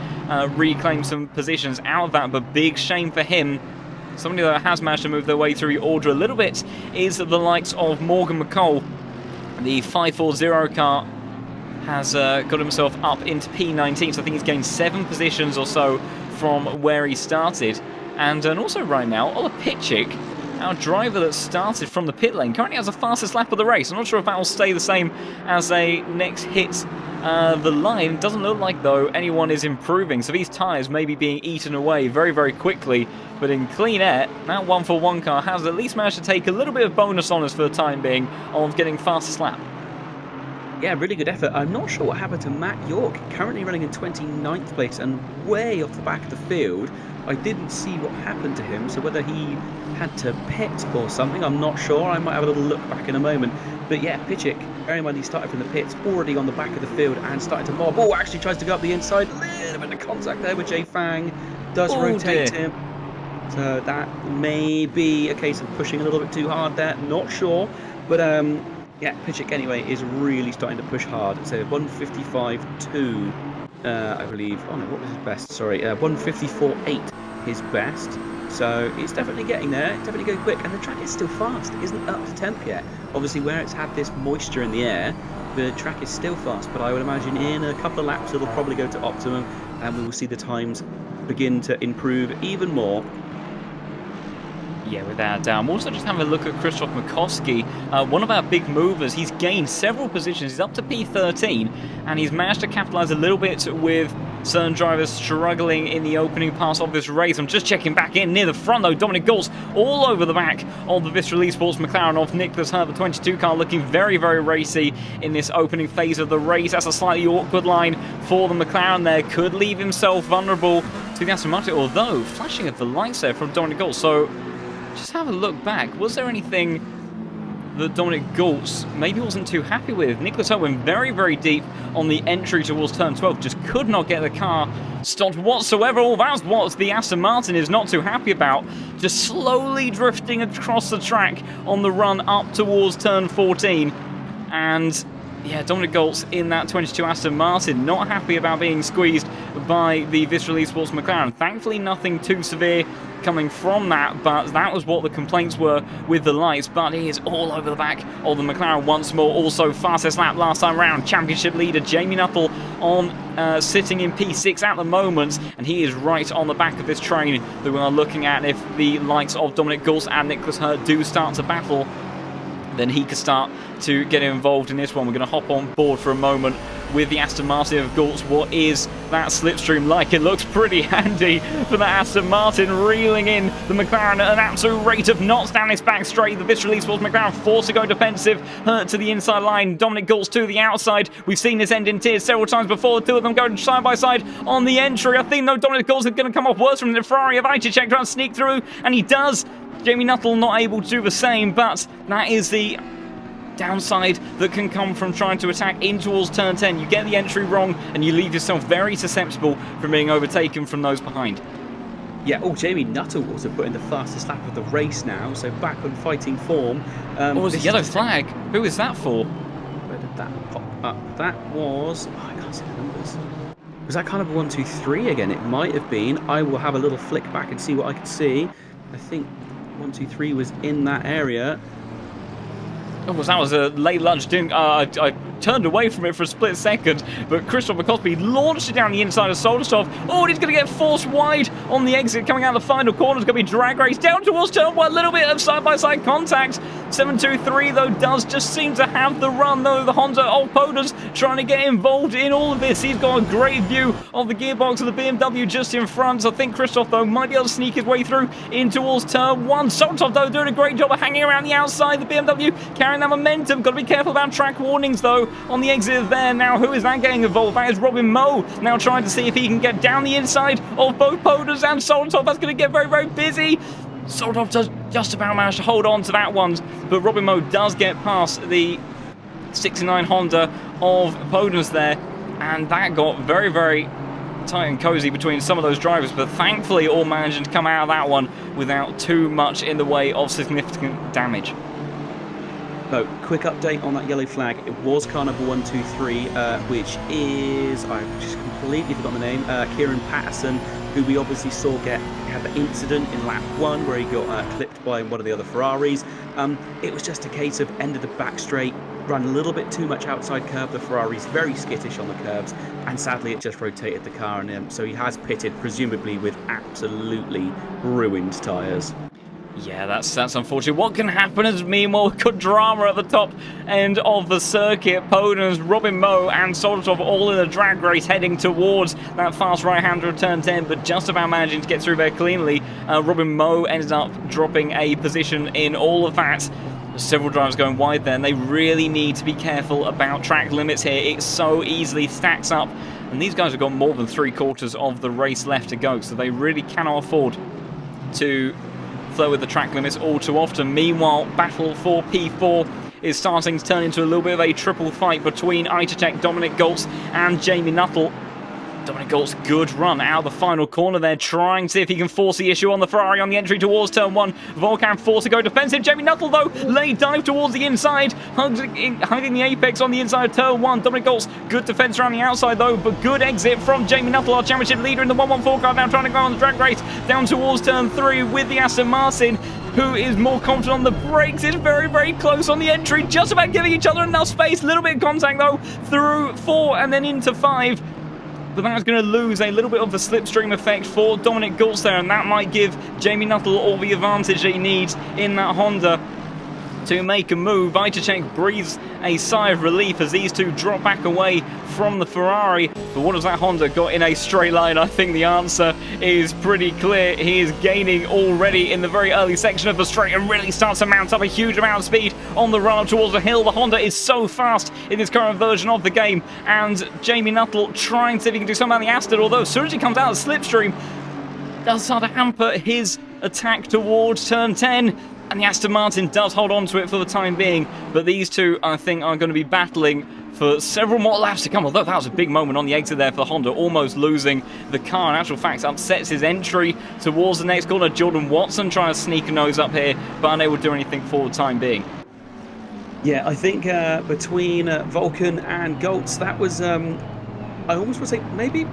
reclaim some positions out of that, but big shame for him. Somebody that has managed to move their way through order a little bit is the likes of Morgan McCall. The 540 car has got himself up into P19, so I think he's gained 7 positions or so from where he started. And also right now, Ola Pitchik, our driver that started from the pit lane, currently has the fastest lap of the race. I'm not sure if that will stay the same as they next hit the line. Doesn't look like, though, anyone is improving, so these tyres may be being eaten away very, very quickly. But in clean air, that 141 car has at least managed to take a little bit of bonus on us for the time being of getting fastest lap. Yeah, really good effort. I'm not sure what happened to Matt York, currently running in 29th place and way off the back of the field. I didn't see what happened to him, so whether he had to pit or something, I'm not sure. I might have a little look back in a moment. But yeah, Pitchik, bearing in mind he started from the pits, already on the back of the field and starting to mob. Actually tries to go up the inside. A little bit of contact there with Jay Fang. Does rotate him. So that may be a case of pushing a little bit too hard there. Not sure. But yeah, Pitchik anyway is really starting to push hard. So 155.2, I believe. Oh no, what was his best? Sorry, 154.8 his best. So it's definitely getting there. It's definitely going quick, and the track is still fast. It isn't up to temp yet. Obviously, where it's had this moisture in the air, the track is still fast. But I would imagine in a couple of laps it'll probably go to optimum, and we will see the times begin to improve even more. Yeah, without a doubt. I'm also just having a look at Krzysztof Makowski, one of our big movers. He's gained several positions. He's up to P13, and he's managed to capitalise a little bit with certain drivers struggling in the opening parts of this race. I'm just checking back in near the front, though. Dominic Gultz all over the back of the Vistral Esports McLaren of Nicholas Hurt, the 22 car, looking very, very racy in this opening phase of the race. That's a slightly awkward line for the McLaren there. Could leave himself vulnerable to the Aston Martin, although flashing of the lights there from Dominic Gultz. So just have a look back. Was there anything that Dominic Gultz maybe wasn't too happy with? Nicholas Hurt went very, very deep on the entry towards turn 12. Just could not get the car stopped whatsoever. That's what the Aston Martin is not too happy about. Just slowly drifting across the track on the run up towards turn 14. And yeah, Dominic Gultz in that 22 Aston Martin, not happy about being squeezed by the Vistral Esports McLaren. Thankfully, nothing too severe coming from that, but that was what the complaints were with the lights. But he is all over the back of the McLaren once more. Also, fastest lap last time round. Championship leader Jamie Nuttall on sitting in P6 at the moment, and he is right on the back of this train that we are looking at. If the likes of Dominic Gultz and Nicholas Hurt do start to battle, then he could start to get involved in this one. We're going to hop on board for a moment with the Aston Martin of Gultz. What is that slipstream like? It looks pretty handy for the Aston Martin, reeling in the McLaren at an absolute rate of knots down this back straight. The Vistral Esports McLaren forced to go defensive, Hurt to the inside line, Dominic Gultz to the outside. We've seen this end in tears several times before, the two of them going side by side on the entry. I think, though, Dominic Gultz is going to come off worse from the Ferrari of Ichik, trying to sneak through, and he does. Jamie Nuttall not able to do the same, but that is the downside that can come from trying to attack in towards turn 10. You get the entry wrong and you leave yourself very susceptible from being overtaken from those behind. Yeah, Jamie Nuttall also put in the fastest lap of the race now, so back on fighting form. What was the yellow flag? Who is that for? Where did that pop up? That was... I can't see the numbers. Was that kind of 1, 2, 3 again? It might have been. I will have a little flick back and see what I can see. I think 1, 2, 3 was in that area. Oh, that was a late lunge. I turned away from it for a split second, but Krzysztof Makowski launched it down the inside of Soderstov. Oh, he's going to get forced wide on the exit coming out of the final corner. It's going to be drag race down towards turn 1. A little bit of side-by-side contact. 723, though, does just seem to have the run, though. The Honda of Poders trying to get involved in all of this. He's got a great view of the gearbox of the BMW just in front. I think Christoph, though, might be able to sneak his way through in towards turn 1. Soltov, though, doing a great job of hanging around the outside. The BMW carrying that momentum. Got to be careful about track warnings, though, on the exit there. Now, who is that getting involved? That is Robin Moe, now trying to see if he can get down the inside of both Poders and Soltov. That's going to get very, very busy. Soltov does just about manage to hold on to that one, but Robin Moe does get past the 69 Honda of Poders there, and that got very, very tight and cozy between some of those drivers, but thankfully all managing to come out of that one without too much in the way of significant damage. So, quick update on that yellow flag. It was car number 123, which is, I've just completely forgotten the name, Kieran Patterson, who we obviously saw had the incident in lap 1 where he got clipped by one of the other Ferraris. It was just a case of end of the back straight, ran a little bit too much outside curb. The Ferrari's very skittish on the curbs, and sadly it just rotated the car, and so he has pitted, presumably with absolutely ruined tyres. Yeah, that's unfortunate. What can happen is, meanwhile, good drama at the top end of the circuit. Poders, Robin Moe and Soltov all in a drag race heading towards that fast right-hander of turn 10, but just about managing to get through there cleanly. Robin Moe ended up dropping a position in all of that. Several drivers going wide there, and they really need to be careful about track limits here. It so easily stacks up, and these guys have got more than 3/4 of the race left to go, so they really cannot afford to flow with the track limits all too often. Meanwhile, battle for P4 is starting to turn into a little bit of a triple fight between Itacek, Dominic Goltz and Jamie Nuttall. Dominic Goltz, good run out of the final corner there, trying to see if he can force the issue on the Ferrari on the entry towards turn 1. Volkan forced to go defensive. Jamie Nuttall, though, late dive towards the inside, hugging the apex on the inside of turn 1. Dominic Goltz, good defense around the outside, though, but good exit from Jamie Nuttall, our championship leader in the 114 car, now trying to go on the drag race down towards turn 3 with the Aston Martin, who is more confident on the brakes. Is very, very close on the entry, just about giving each other enough space. Little bit of contact, though, through 4 and then into 5. But that's going to lose a little bit of the slipstream effect for Dominic Goltz there, and that might give Jamie Nuttall all the advantage he needs in that Honda to make a move. Itacek breathes a sigh of relief as these two drop back away from the Ferrari. But what has that Honda got in a straight line? I think the answer is pretty clear. He is gaining already in the very early section of the straight and really starts to mount up a huge amount of speed on the run up towards the hill. The Honda is so fast in this current version of the game, and Jamie Nuttall trying to see if he can do something on the Aston, although as soon as he comes out of the slipstream, does start to hamper his attack towards turn 10. And the Aston Martin does hold on to it for the time being, but these two, I think, are going to be battling for several more laps to come, although that was a big moment on the exit there for the Honda, almost losing the car. In actual fact, upsets his entry towards the next corner. Jordan Watson trying to sneak a nose up here, but unable to do anything for the time being. Yeah, I think between Volkan and Goltz, that was, I almost want to say, maybe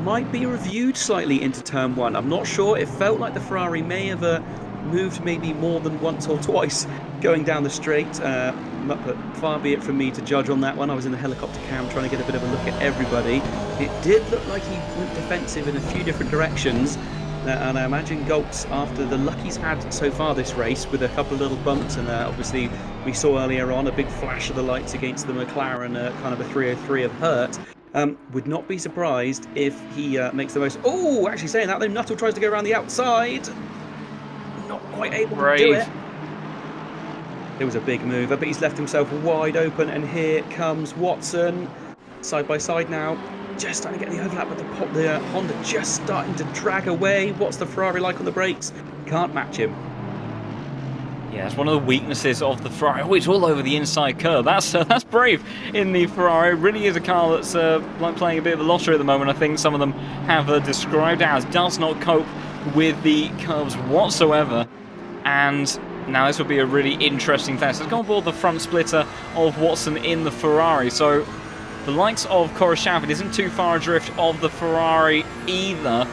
might be reviewed slightly into turn 1. I'm not sure. It felt like the Ferrari may have moved maybe more than once or twice going down the straight, but far be it from me to judge on that one. I was in the helicopter cam trying to get a bit of a look at everybody. It did look like he went defensive in a few different directions, and I imagine Goltz, after the luck he's had so far this race with a couple of little bumps, and obviously we saw earlier on a big flash of the lights against the McLaren, kind of a 303 of hurt, would not be surprised if he makes the most. Oh, actually saying that, though, Nuttall tries to go around the outside. Not quite able to do it. It was a big move, but he's left himself wide open, and here comes Watson. Side by side now, just starting to get the overlap, but the Honda just starting to drag away. What's the Ferrari like on the brakes? Can't match him. Yeah, it's one of the weaknesses of the Ferrari. Oh, it's all over the inside curve. That's brave in the Ferrari. It really is a car that's like playing a bit of a lottery at the moment. I think some of them have described it as does not cope with the curves whatsoever. And now this will be a really interesting test. Let's go on board the front splitter of Watson in the Ferrari. So the likes of Koroshavin isn't too far adrift of the Ferrari either.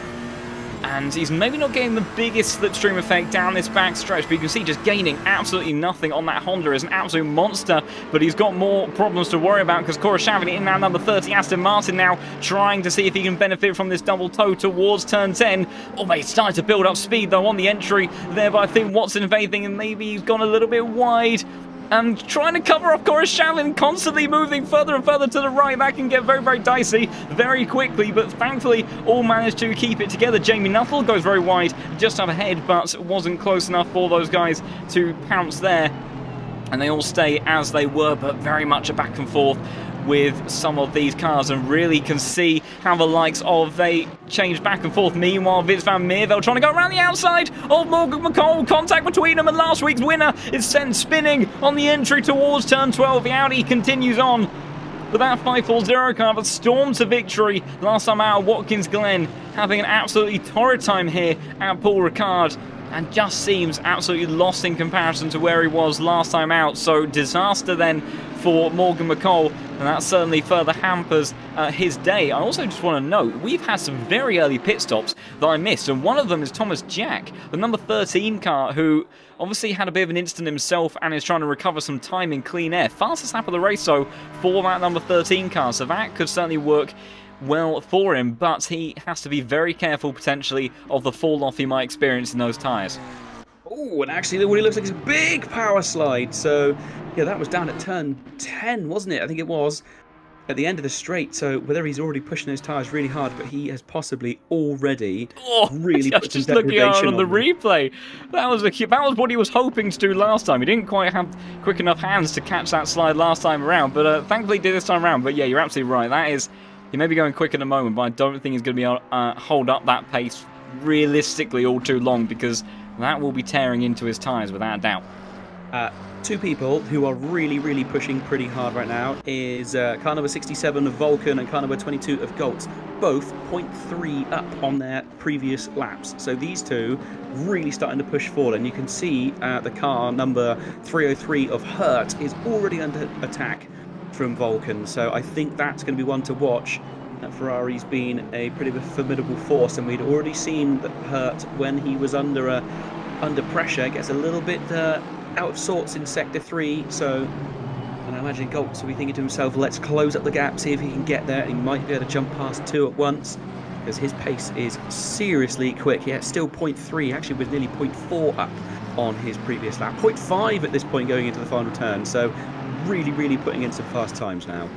And he's maybe not getting the biggest slipstream effect down this back stretch, but you can see just gaining absolutely nothing on that Honda is an absolute monster, but he's got more problems to worry about because Coruscant in that number 30 Aston Martin now trying to see if he can benefit from this double toe towards turn 10. Oh, but he's starting to build up speed though on the entry there, but I think Watson, if anything, and maybe he's gone a little bit wide. And trying to cover off Coruscant, constantly moving further and further to the right. That can get very, very dicey very quickly, but thankfully all managed to keep it together. Jamie Nuttall goes very wide, just up ahead, but wasn't close enough for those guys to pounce there. And they all stay as they were, but very much a back and forth with some of these cars, and really can see how the likes of they change back and forth. Meanwhile, Vince Van Meerveld trying to go around the outside of Morgan McCall. Contact between them, and last week's winner is sent spinning on the entry towards turn 12. The Audi continues on. But that 540 car that stormed to victory last time out, Watkins Glen having an absolutely torrid time here at Paul Ricard, and just seems absolutely lost in comparison to where he was last time out. So disaster then for Morgan McCall, and that certainly further hampers his day. I also just want to note, we've had some very early pit stops that I missed, and one of them is Thomas Jack, the number 13 car, who obviously had a bit of an incident himself and is trying to recover some time in clean air. Fastest lap of the race, though, for that number 13 car, so that could certainly work well for him, but he has to be very careful potentially of the fall off he might experience in those tyres. Oh, and actually what it looks like is a big power slide. So yeah, that was down at turn 10, wasn't it? I think it was at the end of the straight. So whether he's already pushing those tyres really hard, but he has possibly already really put some just looking at on the them. replay. That was what he was hoping to do last time. He didn't quite have quick enough hands to catch that slide last time around, but thankfully he did this time around. But yeah, you're absolutely right. That is, he may be going quick in a moment, but I don't think he's going to be able to hold up that pace realistically all too long, because that will be tearing into his tyres without a doubt. Two people who are really pushing pretty hard right now is car number 67 of Vulcan and car number 22 of Goltz, both 0.3 up on their previous laps. So these two really starting to push forward, and you can see the car number 303 of Hurt is already under attack from Vulcan. So I think that's going to be one to watch. Ferrari's been a pretty formidable force, and we'd already seen that Hurt, when he was under pressure, gets a little bit out of sorts in Sector 3. So, and I imagine Goltz will be thinking to himself, let's close up the gap, see if he can get there. He might be able to jump past two at once, because his pace is seriously quick. Yeah, still 0.3, actually was nearly 0.4 up on his previous lap. 0.5 at this point going into the final turn. So really putting in some fast times now.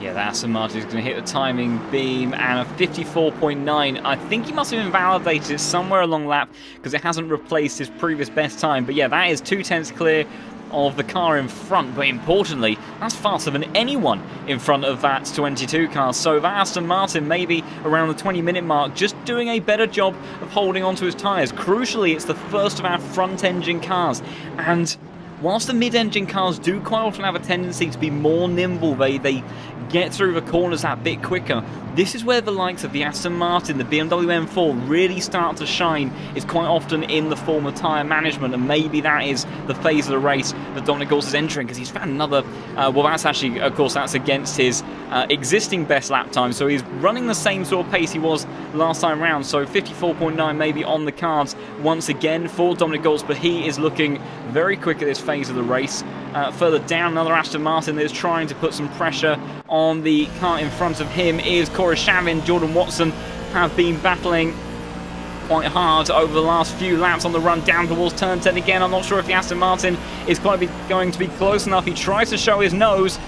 Yeah, that Aston Martin is going to hit the timing beam, and a 54.9. I think he must have invalidated it somewhere along the lap because it hasn't replaced his previous best time. But yeah, that is 2/10 clear of the car in front. But importantly, that's faster than anyone in front of that 22 car. So that Aston Martin maybe around the 20-minute mark, just doing a better job of holding onto his tyres. Crucially, it's the first of our front-engine cars, and whilst the mid-engine cars do quite often have a tendency to be more nimble, they get through the corners that bit quicker. This is where the likes of the Aston Martin, the BMW M4 really start to shine. It's quite often in the form of tyre management, and maybe that is the phase of the race that Dominic Goltz is entering, because he's found another, well, that's actually, of course, that's against his existing best lap time, so he's running the same sort of pace he was last time round, so 54.9 maybe on the cards once again for Dominic Goltz, but he is looking very quick at this phase of the race. Further down, another Aston Martin that is trying to put some pressure on the car in front of him is Coruscant. Jordan Watson have been battling quite hard over the last few laps on the run down towards turn 10 again. I'm not sure if the Aston Martin is going to be close enough. He tries to show his nose.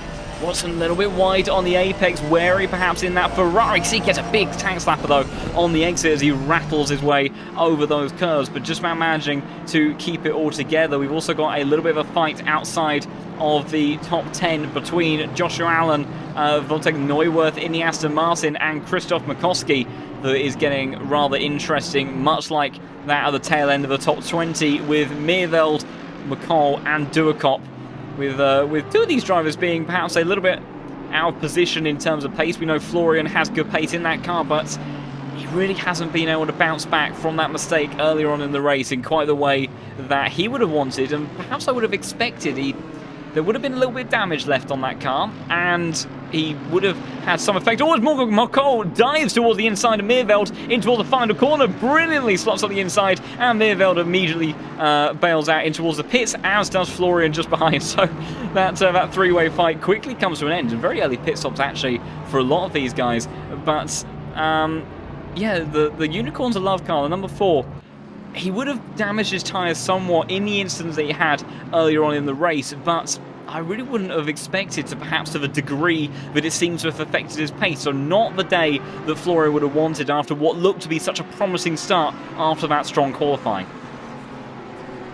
Watson a little bit wide on the apex, wary perhaps in that Ferrari. See, he gets a big tank slapper though on the exit as he rattles his way over those curves, but just about managing to keep it all together. We've also got a little bit of a fight outside of the top 10 between Joshua Allen, Wojtek Neuwirth in the Aston Martin, and Krzysztof Makowski, that is getting rather interesting, much like that at the tail end of the top 20 with Meerveld, McCall and Duakop. With two of these drivers being perhaps a little bit out of position in terms of pace. We know Florian has good pace in that car, but he really hasn't been able to bounce back from that mistake earlier on in the race in quite the way that he would have wanted, and perhaps I would have expected. He there would have been a little bit of damage left on that car, and he would have had some effect. Oh, as Morgan McCall dives towards the inside of Meerveld into towards the final corner, brilliantly slots on the inside, and Meerveld immediately bails out in towards the pits, as does Florian just behind. So that three-way fight quickly comes to an end. Very early pit stops, actually, for a lot of these guys. But, yeah, the Unicorn's a love car, the number 4. He would have damaged his tyres somewhat in the instance that he had earlier on in the race, but I really wouldn't have expected to perhaps to the degree that it seems to have affected his pace. So not the day that Florian would have wanted after what looked to be such a promising start after that strong qualifying.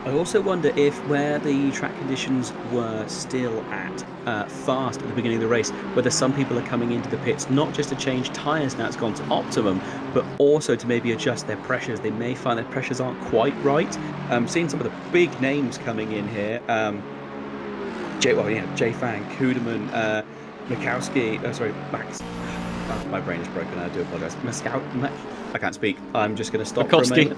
I also wonder if where the track conditions were still at fast at the beginning of the race, whether some people are coming into the pits not just to change tyres now it's gone to optimum, but also to maybe adjust their pressures. They may find their pressures aren't quite right. Seeing some of the big names coming in here, Jay Fang, Kuderman, Mikowski, Max. My brain is broken, I do apologise. I can't speak. I'm just going to stop for a minute.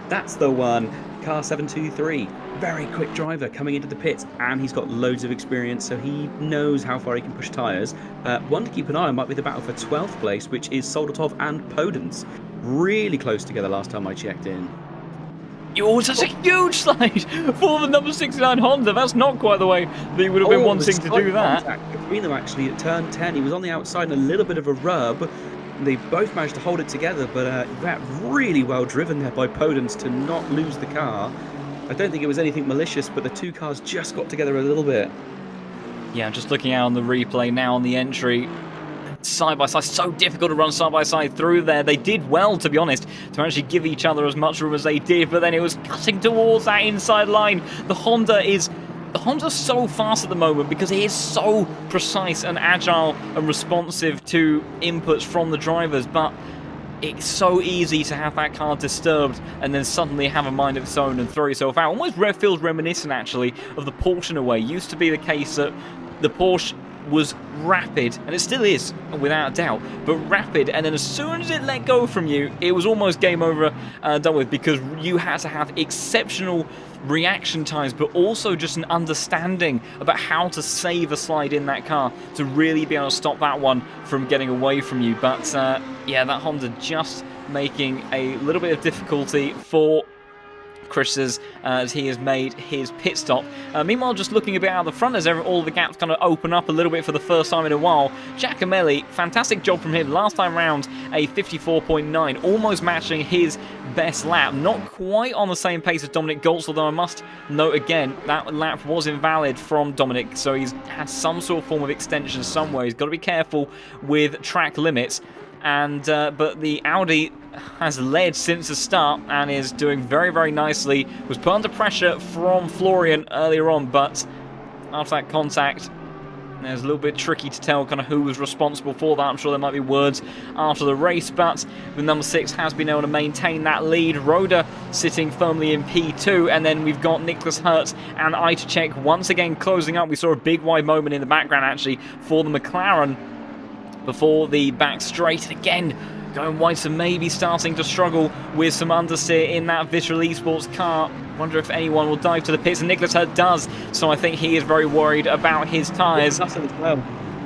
That's the one. Car 723, very quick driver coming into the pits, and he's got loads of experience, so he knows how far he can push tyres. One to keep an eye on might be the battle for 12th place, which is Soldatov and Podence. Really close together last time I checked in. Oh, such a huge slide for the number 69 Honda. That's not quite the way that he would have been wanting to do that. Between them, actually, at turn 10, he was on the outside and a little bit of a rub. They both managed to hold it together, but that really well driven there by Podence to not lose the car. I don't think it was anything malicious, but the two cars just got together a little bit. Yeah, just looking out on the replay now on the entry. Side by side, so difficult to run side by side through there. They did well, to be honest, to actually give each other as much room as they did, but then it was cutting towards that inside line. The Honda's so fast at the moment because it is so precise and agile and responsive to inputs from the drivers, but it's so easy to have that car disturbed and then suddenly have a mind of its own and throw yourself out. Almost feels reminiscent, actually, of the Porsche in a way. It used to be the case that the Porsche was rapid, and it still is, without a doubt, but rapid, and then as soon as it let go from you, it was almost game over, done with, because you had to have exceptional reaction times, but also just an understanding about how to save a slide in that car to really be able to stop that one from getting away from you. But yeah, that Honda just making a little bit of difficulty for Chris as he has made his pit stop. Meanwhile, just looking a bit out the front as all the gaps kind of open up a little bit for the first time in a while. Giacomelli, fantastic job from him. Last time round, a 54.9, almost matching his best lap. Not quite on the same pace as Dominic Goltz, although I must note again, that lap was invalid from Dominic, so he's had some sort of form of extension somewhere. He's got to be careful with track limits. And but the Audi has led since the start and is doing very, very nicely. Was put under pressure from Florian earlier on, but after that contact, it's a little bit tricky to tell kind of who was responsible for that. I'm sure there might be words after the race, but the number 6 has been able to maintain that lead. Roda sitting firmly in P2, and then we've got Nicholas Hertz and Itacek once again closing up. We saw a big wide moment in the background, actually, for the McLaren before the back straight. And again, going wide, so maybe starting to struggle with some understeer in that Visual Esports car. Wonder if anyone will dive to the pits, and Nicholas Hurt does, so I think he is very worried about his tyres.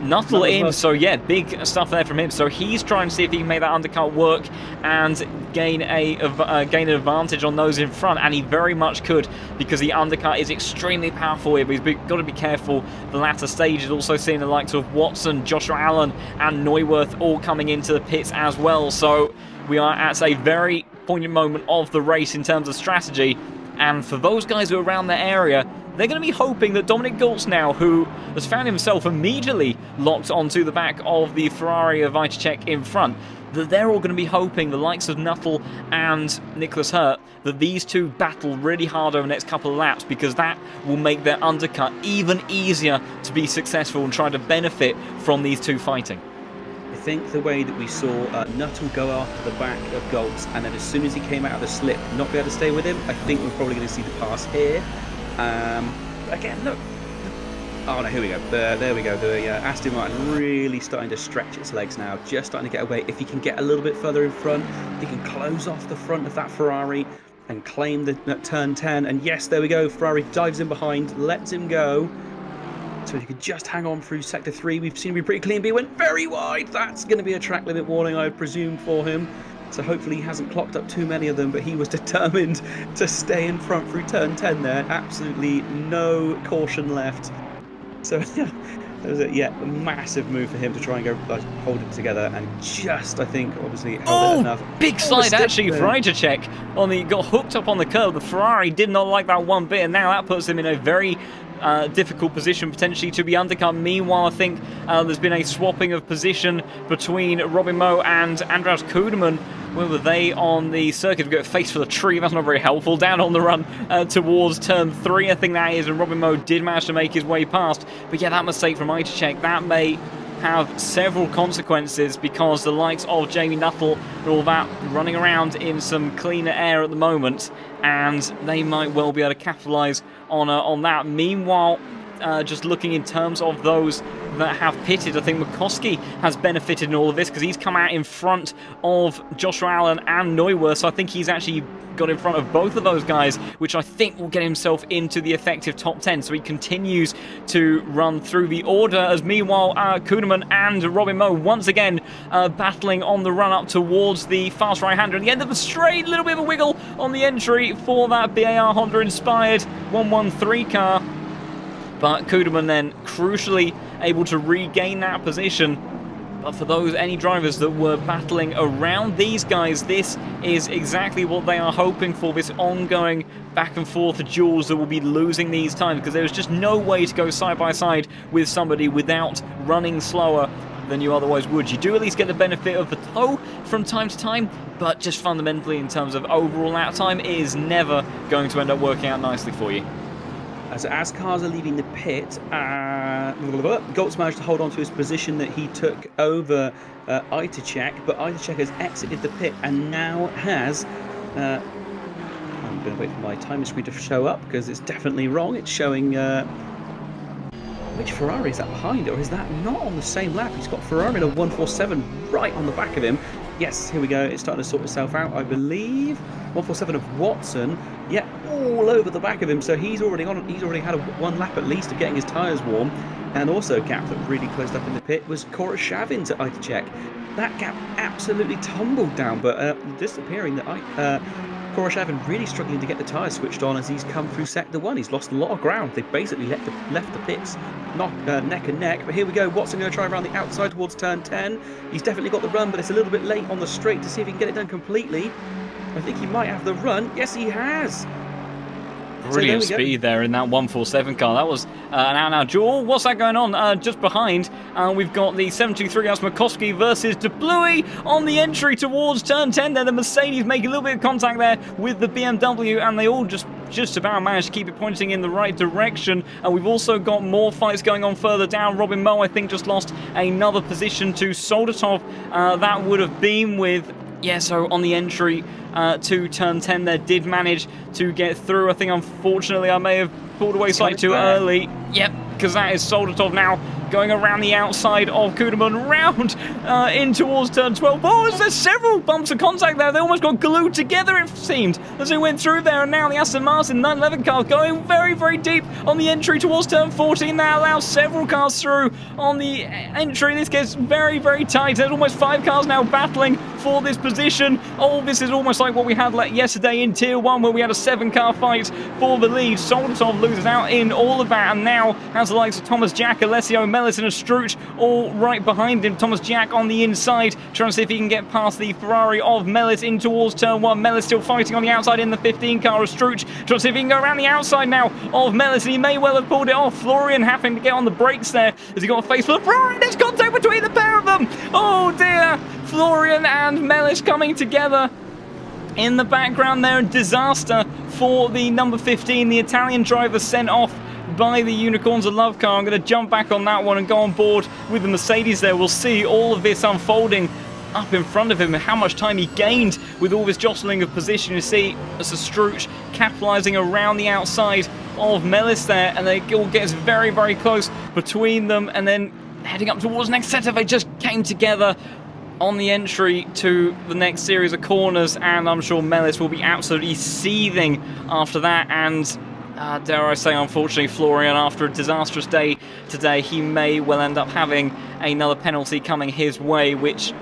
Nuttall in, so yeah, big stuff there from him. So he's trying to see if he can make that undercut work and gain an advantage on those in front, and he very much could, because the undercut is extremely powerful here, but he's got to be careful. The latter stages also seeing the likes of Watson, Joshua Allen and Neuwirth all coming into the pits as well. So we are at a very poignant moment of the race in terms of strategy, and for those guys who are around their area, they're going to be hoping that Dominic Goltz now, who has found himself immediately locked onto the back of the Ferrari of Itacek in front, that they're all going to be hoping, the likes of Nuttall and Nicholas Hurt, that these two battle really hard over the next couple of laps, because that will make their undercut even easier to be successful and try to benefit from these two fighting. I think the way that we saw Nuttall go after the back of Goltz, and then as soon as he came out of the slip, not be able to stay with him, I think we're probably going to see the pass here. Again, look. Oh no, here we go. There we go. The Aston Martin really starting to stretch its legs now, just starting to get away. If he can get a little bit further in front, he can close off the front of that Ferrari and claim the turn 10. And yes, there we go. Ferrari dives in behind, lets him go. So if you could just hang on through Sector 3, we've seen him be pretty clean, but he went very wide. That's going to be a track limit warning, I would presume, for him. So hopefully he hasn't clocked up too many of them, but he was determined to stay in front through turn 10 there. Absolutely no caution left. So that was a massive move for him to try and go hold it together, and just, I think, obviously held it enough. Big slide actually for Itacek on the, got hooked up on the curb. The Ferrari did not like that one bit, and now that puts him in a very difficult position potentially to be undercut. Meanwhile, I think there's been a swapping of position between Robin Moe and Andreas Kudemann. Where were they on the circuit? We got face for the tree. That's not very helpful. Down on the run towards turn 3, I think that is, and Robin Moe did manage to make his way past. But yeah, that mistake from Itacek, that may have several consequences, because the likes of Jamie Nuttall and all that running around in some cleaner air at the moment, and they might well be able to capitalise on that. Meanwhile, just looking in terms of those that have pitted, I think Mikoski has benefited in all of this, because he's come out in front of Joshua Allen and Neuwer, so I think he's actually got in front of both of those guys, which I think will get himself into the effective top 10. So he continues to run through the order, as meanwhile Kudemann and Robin Moe once again battling on the run up towards the fast right-hander at the end of the straight. A little bit of a wiggle on the entry for that BAR Honda inspired 113 car, but Kudemann then crucially able to regain that position. But for those, any drivers that were battling around these guys, this is exactly what they are hoping for, this ongoing back and forth duels that will be losing these times, because there's just no way to go side by side with somebody without running slower than you otherwise would. You do at least get the benefit of the tow from time to time, but just fundamentally in terms of overall lap time, it is never going to end up working out nicely for you. As cars are leaving the pit, Goltz managed to hold on to his position that he took over Itacek, but Itacek has exited the pit and now has... I'm going to wait for my timer screen to show up, because it's definitely wrong. It's showing... which Ferrari is that behind, or is that not on the same lap? He's got Ferrari in a 147 right on the back of him. Yes, here we go. It's starting to sort itself out, I believe. 147 of Watson. Yeah, all over the back of him. So he's already on. He's already had one lap at least of getting his tyres warm. And also a gap that really closed up in the pit was Koroshavin to Itacek. That gap absolutely tumbled down, but disappearing. That Koroshavin really struggling to get the tyres switched on as he's come through Sector 1. He's lost a lot of ground. They basically left the pits neck and neck. But here we go. Watson going to try around the outside towards turn 10. He's definitely got the run, but it's a little bit late on the straight to see if he can get it done completely. I think he might have the run. Yes, he has. Brilliant speed there in that 147 car. That was an out-and-out duel. What's that going on? Just behind, we've got the 723 Gas Mikoski versus De Bluey on the entry towards turn 10 there. The Mercedes making a little bit of contact there with the BMW, and they all just about managed to keep it pointing in the right direction. And we've also got more fights going on further down. Robin Moe, I think, just lost another position to Soldatov. That would have been with... Yeah, so on the entry to turn 10 there, did manage to get through. I think, unfortunately, I may have pulled away slightly too early. Yep, because that is Soldatov now going around the outside of Kudemann, round in towards turn 12. Oh, there's several bumps of contact there. They almost got glued together, it seemed, as they went through there. And now the Aston Martin 911 car going very, very deep on the entry towards turn 14. That allows several cars through on the entry. This gets very, very tight. There's almost 5 cars now battling for this position. Oh, this is almost like what we had yesterday in Tier 1, where we had a 7-car fight for the lead. Soldatov loses out in all of that, and now has the likes of Thomas Jack, Alessio Mellis and a Struch all right behind him. Thomas Jack on the inside, trying to see if he can get past the Ferrari of Mellis in towards turn 1. Mellis still fighting on the outside in the 15 car of Struch, trying to see if he can go around the outside now of Mellis, and he may well have pulled it off. Florian having to get on the brakes there as he got a face for the Ferrari. There's contact between the pair of them. Oh dear, Florian and Mellis coming together in the background there. Disaster for the number 15, the Italian driver sent off by the Unicorns of Love car. I'm going to jump back on that one and go on board with the Mercedes there. We'll see all of this unfolding up in front of him and how much time he gained with all this jostling of position. You see as the Struch capitalising around the outside of Mellis there, and they all get very, very close between them, and then heading up towards next sector. They just came together on the entry to the next series of corners, and I'm sure Mellis will be absolutely seething after that. And dare I say, unfortunately, Florian, after a disastrous day today, he may well end up having another penalty coming his way, which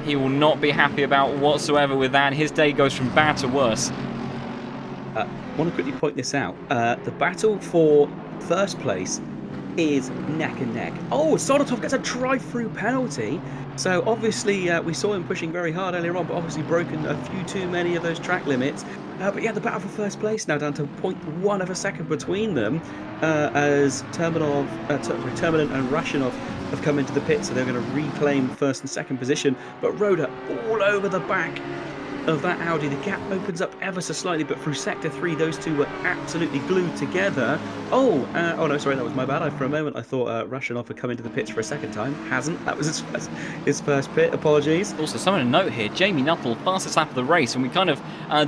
he will not be happy about whatsoever with that. His day goes from bad to worse. I want to quickly point this out. The battle for first place is neck and neck. Oh, Solotov gets a drive-through penalty. So obviously we saw him pushing very hard earlier on, but obviously broken a few too many of those track limits. But yeah, the battle for first place now down to 0.1 of a second between them, as Terminal and Rashinov have come into the pit, so they're going to reclaim first and second position. But Roda all over the back of that Audi. The gap opens up ever so slightly, but through sector 3 those two were absolutely glued together. Oh no, sorry, that was my bad. For a moment I thought Rashinov had come into the pits for a second time. Hasn't. That was his first pit. Apologies. Also, something to note here, Jamie Nuttall, fastest lap of the race, and we kind of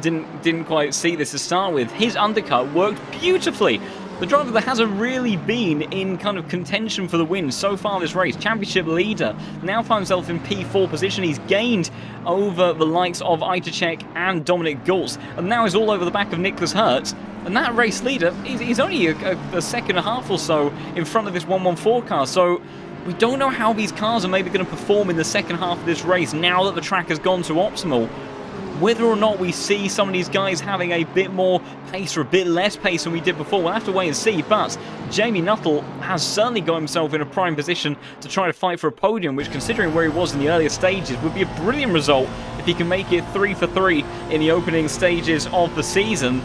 didn't quite see this to start with. His undercut worked beautifully. The driver that hasn't really been in kind of contention for the win so far this race, championship leader, now finds himself in P4 position. He's gained over the likes of Itacek and Dominic Gultz, and now he's all over the back of Nicholas Hertz. And that race leader, he's only a second and a half or so in front of this 114 car, so we don't know how these cars are maybe going to perform in the second half of this race now that the track has gone to optimal. Whether or not we see some of these guys having a bit more pace or a bit less pace than we did before, we'll have to wait and see. But Jamie Nuttall has certainly got himself in a prime position to try to fight for a podium, which, considering where he was in the earlier stages, would be a brilliant result if he can make it 3 for 3 in the opening stages of the season.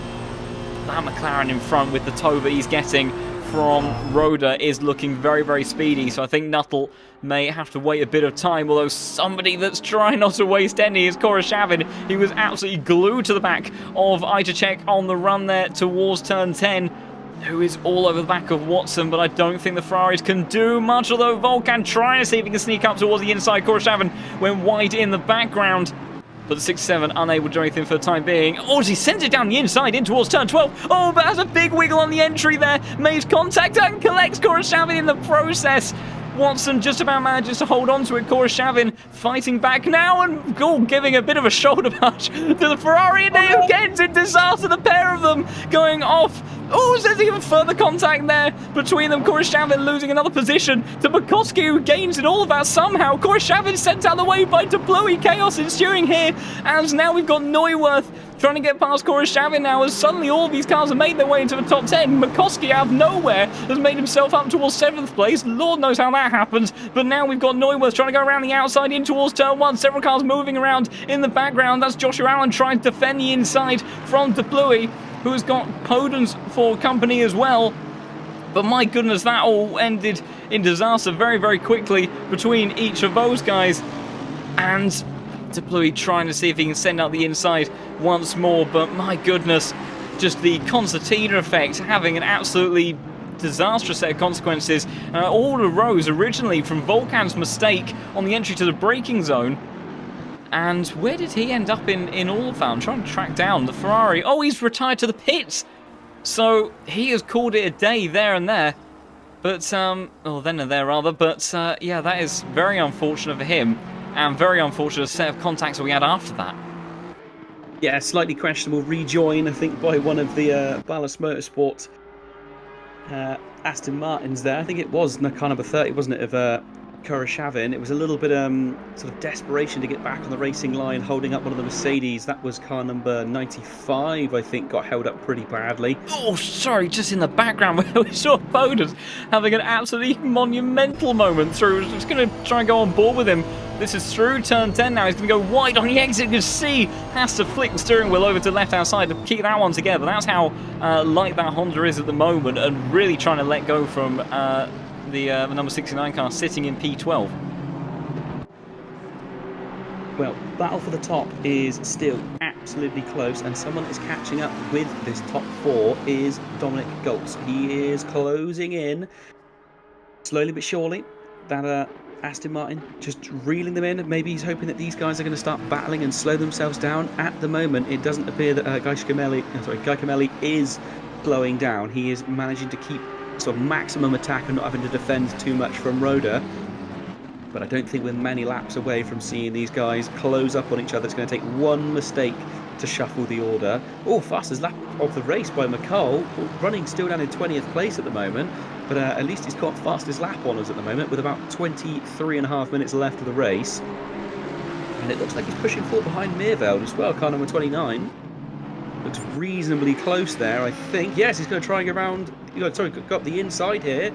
That McLaren in front with the tow that he's getting from Roda is looking very, very speedy, so I think Nuttall may have to wait a bit of time, although somebody that's trying not to waste any is Koroshavin. He was absolutely glued to the back of Itacek on the run there towards turn 10, who is all over the back of Watson, but I don't think the Ferraris can do much, although Volkan trying to see if he can sneak up towards the inside. Koroshavin went wide in the background, but the 6-7 unable to do anything for the time being. Oh, he sends it down the inside in towards turn 12. Oh, but has a big wiggle on the entry there. Makes contact and collects Koroshavin in the process. Watson just about manages to hold on to it. Koroshavin fighting back now and giving a bit of a shoulder punch to the Ferrari, and they again in disaster, the pair of them going off. Oh, there's even further contact there between them. Koroshavin losing another position to Bukowski, who gains in all of that somehow. Koroshavin sent out of the way by Deploy. Chaos ensuing here, as now we've got Neuwirth trying to get past Koroshavin now, as suddenly all these cars have made their way into the top 10. Bukowski out of nowhere has made himself up towards 7th place. Lord knows how that happens. But now we've got Neuwirth trying to go around the outside in towards turn 1. Several cars moving around in the background. That's Joshua Allen trying to defend the inside from Deploy, who has got Podens for company as well. But my goodness, that all ended in disaster very, very quickly between each of those guys. And Deploy trying to see if he can send out the inside once more, but my goodness, just the concertina effect having an absolutely disastrous set of consequences. All arose originally from Volkan's mistake on the entry to the braking zone. And where did he end up in all of that? I'm trying to track down the Ferrari. Oh, he's retired to the pits. So he has called it a day there and there. But, or then and there rather. But, yeah, that is very unfortunate for him. And very unfortunate set of contacts that we had after that. Yeah, slightly questionable rejoin, I think, by one of the Ballas Motorsport Aston Martins there. I think it was car number 30, wasn't it, of Koroshavin. It was a little bit sort of desperation to get back on the racing line, holding up one of the Mercedes. That was car number 95, I think, got held up pretty badly. Oh, sorry, just in the background where we saw Podens having an absolutely monumental moment through. Just going to try and go on board with him. This is through turn 10 now. He's going to go wide on the exit. You can see has to flick the steering wheel over to the left-hand side to keep that one together. That's how light that Honda is at the moment, and really trying to let go from the number 69 car sitting in P12. Well, battle for the top is still absolutely close, and someone that is catching up with this top 4 is Dominic Gultz. He is closing in slowly but surely. That Aston Martin just reeling them in. Maybe he's hoping that these guys are going to start battling and slow themselves down. At the moment, it doesn't appear that Guy Camelli is slowing down. He is managing to keep sort of maximum attack and not having to defend too much from Roda. But I don't think we're many laps away from seeing these guys close up on each other. It's going to take one mistake to shuffle the order. Oh, fastest lap of the race by McCall, running still down in 20th place at the moment, but at least he's got fastest lap on us at the moment with about 23.5 minutes left of the race. And it looks like he's pushing forward behind Meerveld as well, car number 29. Looks reasonably close there, I think. Yes, he's going to try and go around, sorry, got up the inside here.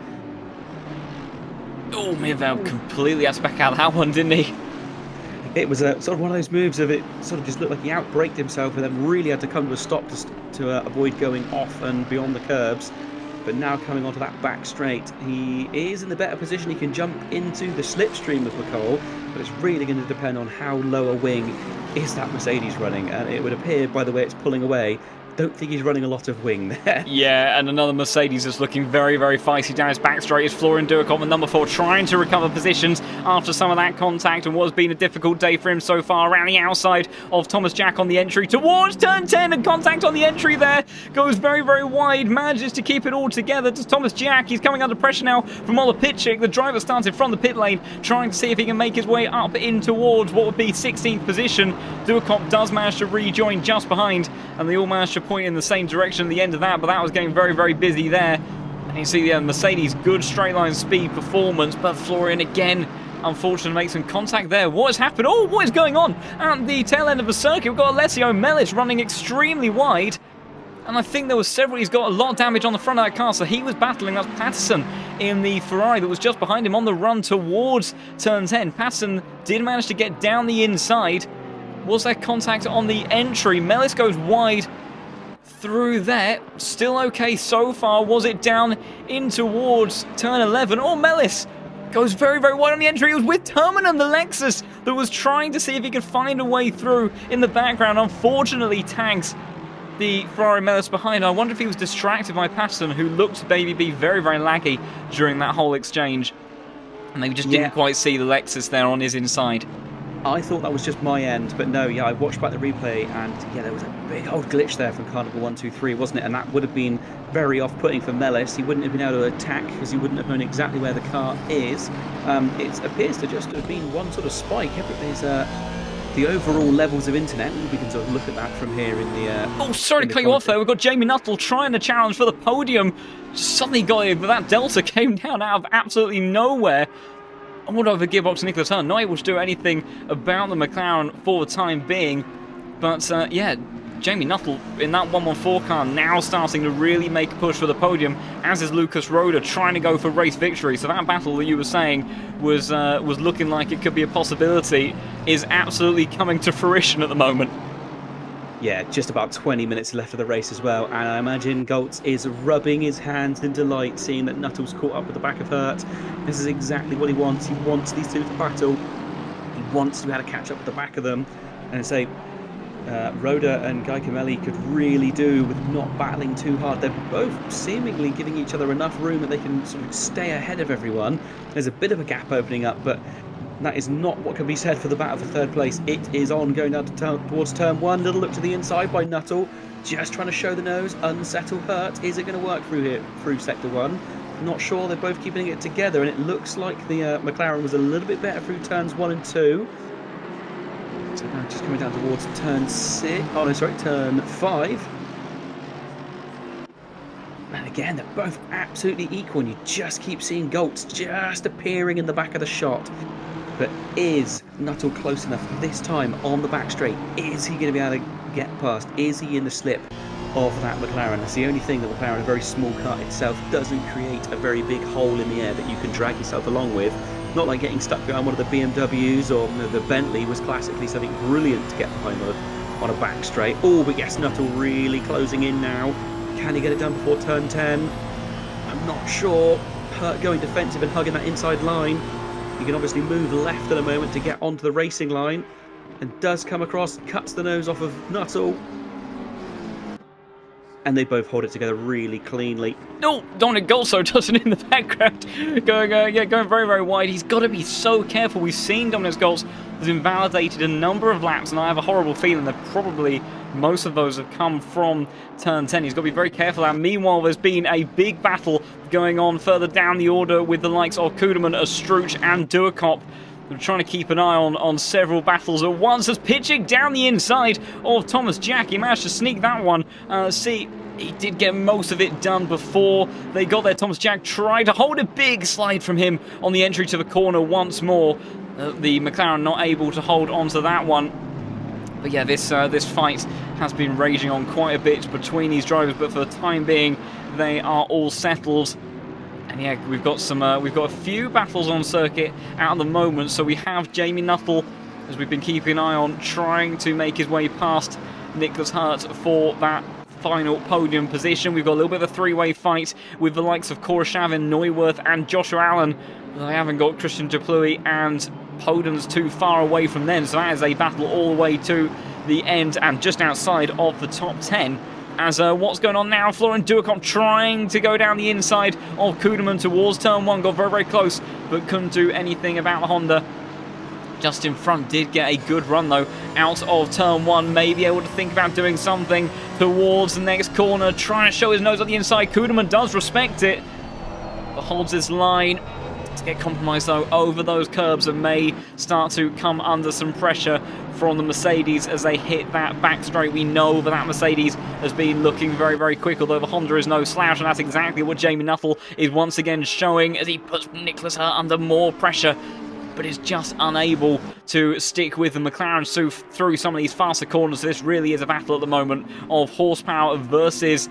Oh, Meerveld completely had to back out of that one, didn't he? It was sort of one of those moves of it sort of just looked like he outbraked himself and then really had to come to a stop to avoid going off and beyond the curbs. But now coming onto that back straight, he is in the better position. He can jump into the slipstream of McCall, but it's really going to depend on how low a wing is that Mercedes running. And it would appear, by the way it's pulling away, don't think he's running a lot of wing there. Yeah, and another Mercedes is looking very, very feisty down his back straight. Is Florian Duicom, number 4, trying to recover positions after some of that contact, and was being a difficult day for him so far. Around the outside of Thomas Jack on the entry towards turn 10, and contact on the entry there. Goes very, very wide, manages to keep it all together. Does Thomas Jack? He's coming under pressure now from Ola Pitchik. The driver started from the pit lane, trying to see if he can make his way up in towards what would be 16th position. Duicom does manage to rejoin just behind, and they all managed to point in the same direction at the end of that, but that was getting very, very busy there. And you see the Mercedes, good straight line speed performance, but Florian again, unfortunately, makes some contact there. What has happened? Oh, what is going on at the tail end of the circuit? We've got Alessio Mellis running extremely wide, and I think there was several. He's got a lot of damage on the front of that car, so he was battling. That's Patterson in the Ferrari that was just behind him on the run towards turn 10. Patterson did manage to get down the inside. Was there contact on the entry? Mellis goes wide through there. Still okay so far. Was it down in towards turn 11? Oh, Mellis goes very, very wide on the entry. He was with Terminen, the Lexus, that was trying to see if he could find a way through in the background. Unfortunately, tags the Ferrari Mellis behind. I wonder if he was distracted by Patterson, who looked to maybe be very, very laggy during that whole exchange. And they just didn't quite see the Lexus there on his inside. I thought that was just my end, but no, yeah, I watched back the replay, and yeah, there was a big old glitch there from car number 1, 2, 3, wasn't it? And that would have been very off-putting for Mellis. He wouldn't have been able to attack because he wouldn't have known exactly where the car is. It appears to just have been one sort of spike. There's the overall levels of internet. We can sort of look at that from here in the. Oh, sorry to cut you off there. We've got Jamie Nuttall trying to challenge for the podium. Just suddenly got it, but that Delta came down out of absolutely nowhere. I wonder over gearbox Nicholas Hunt, not able to do anything about the McLaren for the time being. But yeah, Jamie Nuttall in that 114 car now starting to really make a push for the podium, as is Lucas Roda trying to go for race victory. So that battle that you were saying was looking like it could be a possibility is absolutely coming to fruition at the moment. Yeah, just about 20 minutes left of the race as well, and I imagine Goltz is rubbing his hands in delight seeing that Nuttall's caught up with the back of Hurt. This is exactly what he wants. He wants these two to battle. He wants to be able to catch up with the back of them. And say, Roda and Guy Camelli could really do with not battling too hard. They're both seemingly giving each other enough room that they can sort of stay ahead of everyone. There's a bit of a gap opening up, but that is not what can be said for the battle for third place. It is on, going down towards turn 1. Little look to the inside by Nuttall, just trying to show the nose, unsettle Hurt. Is it going to work through sector 1? Not sure. They're both keeping it together, and it looks like the McLaren was a little bit better through turns 1 and 2. So now just coming down towards turn 6. Oh no, sorry, turn 5. And again, they're both absolutely equal, and you just keep seeing Goltz just appearing in the back of the shot. But is Nuttall close enough this time on the back straight? Is he going to be able to get past? Is he in the slip of that McLaren? That's the only thing that McLaren, a very small car itself, doesn't create a very big hole in the air that you can drag yourself along with. Not like getting stuck behind one of the BMWs or the Bentley was classically something brilliant to get behind on a back straight. Oh, but yes, Nuttall really closing in now. Can he get it done before turn 10? I'm not sure. Hurt going defensive and hugging that inside line. He can obviously move left at a moment to get onto the racing line, and does come across, cuts the nose off of Nuttall. And they both hold it together really cleanly. No, Dominic Golso doesn't in the background, going very, very wide. He's got to be so careful. We've seen Dominic Golso has invalidated a number of laps, and I have a horrible feeling that probably most of those have come from turn 10. He's got to be very careful. And meanwhile, there's been a big battle going on further down the order with the likes of Kuderman, Astruch, and Duicop. We're trying to keep an eye on several battles at once as pitching down the inside of Thomas Jack. He managed to sneak that one. See, he did get most of it done before they got there. Thomas Jack tried to hold a big slide from him on the entry to the corner once more. The McLaren not able to hold onto that one. But yeah, this fight has been raging on quite a bit between these drivers, but for the time being, they are all settled. And yeah, we've got a few battles on circuit at the moment. So we have Jamie Nuttall, as we've been keeping an eye on, trying to make his way past Nicholas Hurt for that final podium position. We've got a little bit of a three-way fight with the likes of Koroshavin, Neuwirth and Joshua Allen. They haven't got Christian Dupuis and Poden's too far away from them, so that is a battle all the way to the end and just outside of the top 10. As what's going on now, Florian Duacomp trying to go down the inside of Kuderman towards turn 1, got very, very close, but couldn't do anything about the Honda. Just in front did get a good run though out of turn 1, may be able to think about doing something towards the next corner, trying to show his nose on the inside. Kuderman does respect it, but holds his line. To get compromised though over those curbs and may start to come under some pressure from the Mercedes as they hit that back straight. We know that Mercedes has been looking very, very quick, although the Honda is no slouch, and that's exactly what Jamie Nuttall is once again showing as he puts Nicholas Hurt under more pressure, but is just unable to stick with the McLaren through some of these faster corners. This really is a battle at the moment of horsepower versus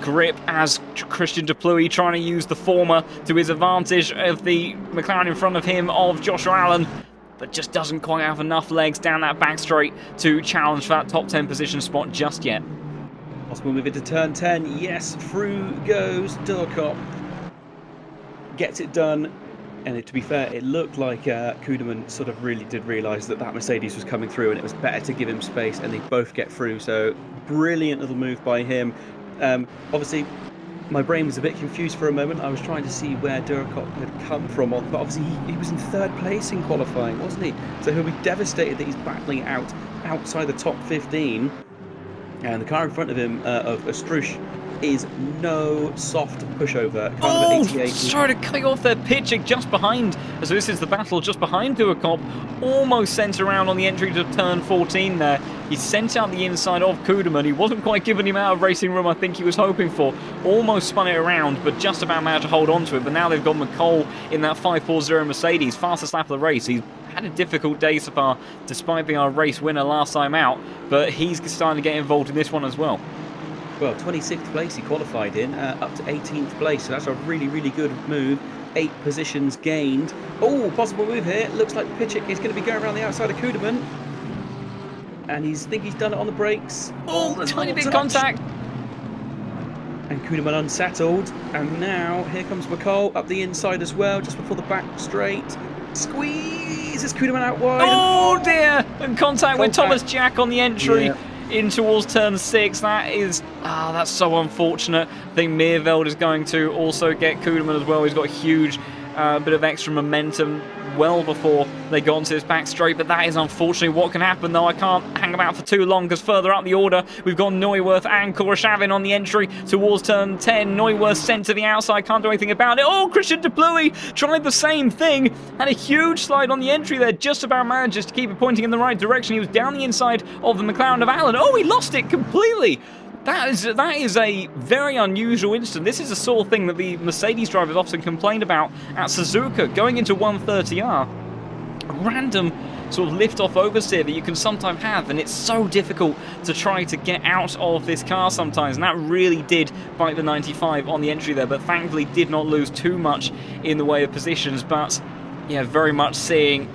grip, as Christian Dupuis trying to use the former to his advantage of the McLaren in front of him of Joshua Allen, but just doesn't quite have enough legs down that back straight to challenge for that top 10 position spot just yet. Possible move into turn 10. Yes, through goes Duacomp. Gets it done. And to be fair, it looked like Kuderman sort of really did realise that Mercedes was coming through and it was better to give him space, and they both get through. So brilliant little move by him. Obviously, my brain was a bit confused for a moment. I was trying to see where Duacomp had come from, but obviously he was in third place in qualifying, wasn't he? So he'll be devastated that he's battling outside the top 15. And the car in front of him, of Astrush, is no soft pushover. Oh, sorry to cut off their pitching just behind. So this is the battle just behind Duacomp. Almost sent around on the entry to turn 14 there. He sent out the inside of Kuderman. He wasn't quite giving him out of racing room I think he was hoping for. Almost spun it around, but just about managed to hold on to it. But now they've got McCole in that 540 Mercedes. Fastest lap of the race. He's had a difficult day so far, despite being our race winner last time out. But he's starting to get involved in this one as well. Well, 26th place he qualified in, up to 18th place, so that's a really, really good move. 8 positions gained. Oh, possible move here. Looks like Pichik is going to be going around the outside of Kuderman. And he's done it on the brakes. Oh, tiny bit contact. And Kuderman unsettled. And now, here comes McCall up the inside as well, just before the back straight. Squeezes Kuderman out wide. Oh, dear. And contact with Thomas Jack on the entry. Yeah. In towards turn 6, that's so unfortunate. I think Meerveld is going to also get Kuderman as well. He's got a huge bit of extra momentum well before they got onto this back straight, but that is unfortunately what can happen, though. I can't hang about for too long because further up the order we've got Neuwirth and Koroshavin on the entry towards turn 10. Neuwirth sent to the outside, can't do anything about it. Oh, Christian Dupuis tried the same thing, had a huge slide on the entry there, just about manages to keep it pointing in the right direction. He was down the inside of the McLaren of Allen. Oh, he lost it completely. That is a very unusual incident. This is the sort of thing that the Mercedes drivers often complained about at Suzuka, going into 130R. A random sort of lift-off oversteer that you can sometimes have, and it's so difficult to try to get out of this car sometimes, and that really did bite the 95 on the entry there, but thankfully did not lose too much in the way of positions. But yeah, very much seeing,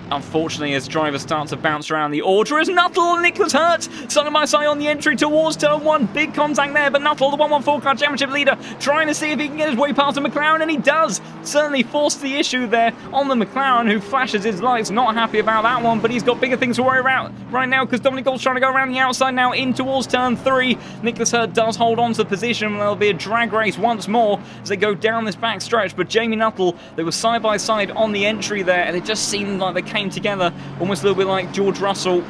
unfortunately, as drivers start to bounce around the order, as Nuttall and Nicholas Hurt side by side on the entry towards turn 1. Big contact there, but Nuttall, the 114 car championship leader, trying to see if he can get his way past the McLaren, and he does. Certainly forced the issue there on the McLaren, who flashes his lights. Not happy about that one, but he's got bigger things to worry about right now, because Dominic Gold's trying to go around the outside now in towards turn 3. Nicholas Hurt does hold on to the position, and there'll be a drag race once more as they go down this back stretch. But Jamie Nuttall, they were side by side on the entry there, and it just seemed like they came together almost a little bit like George Russell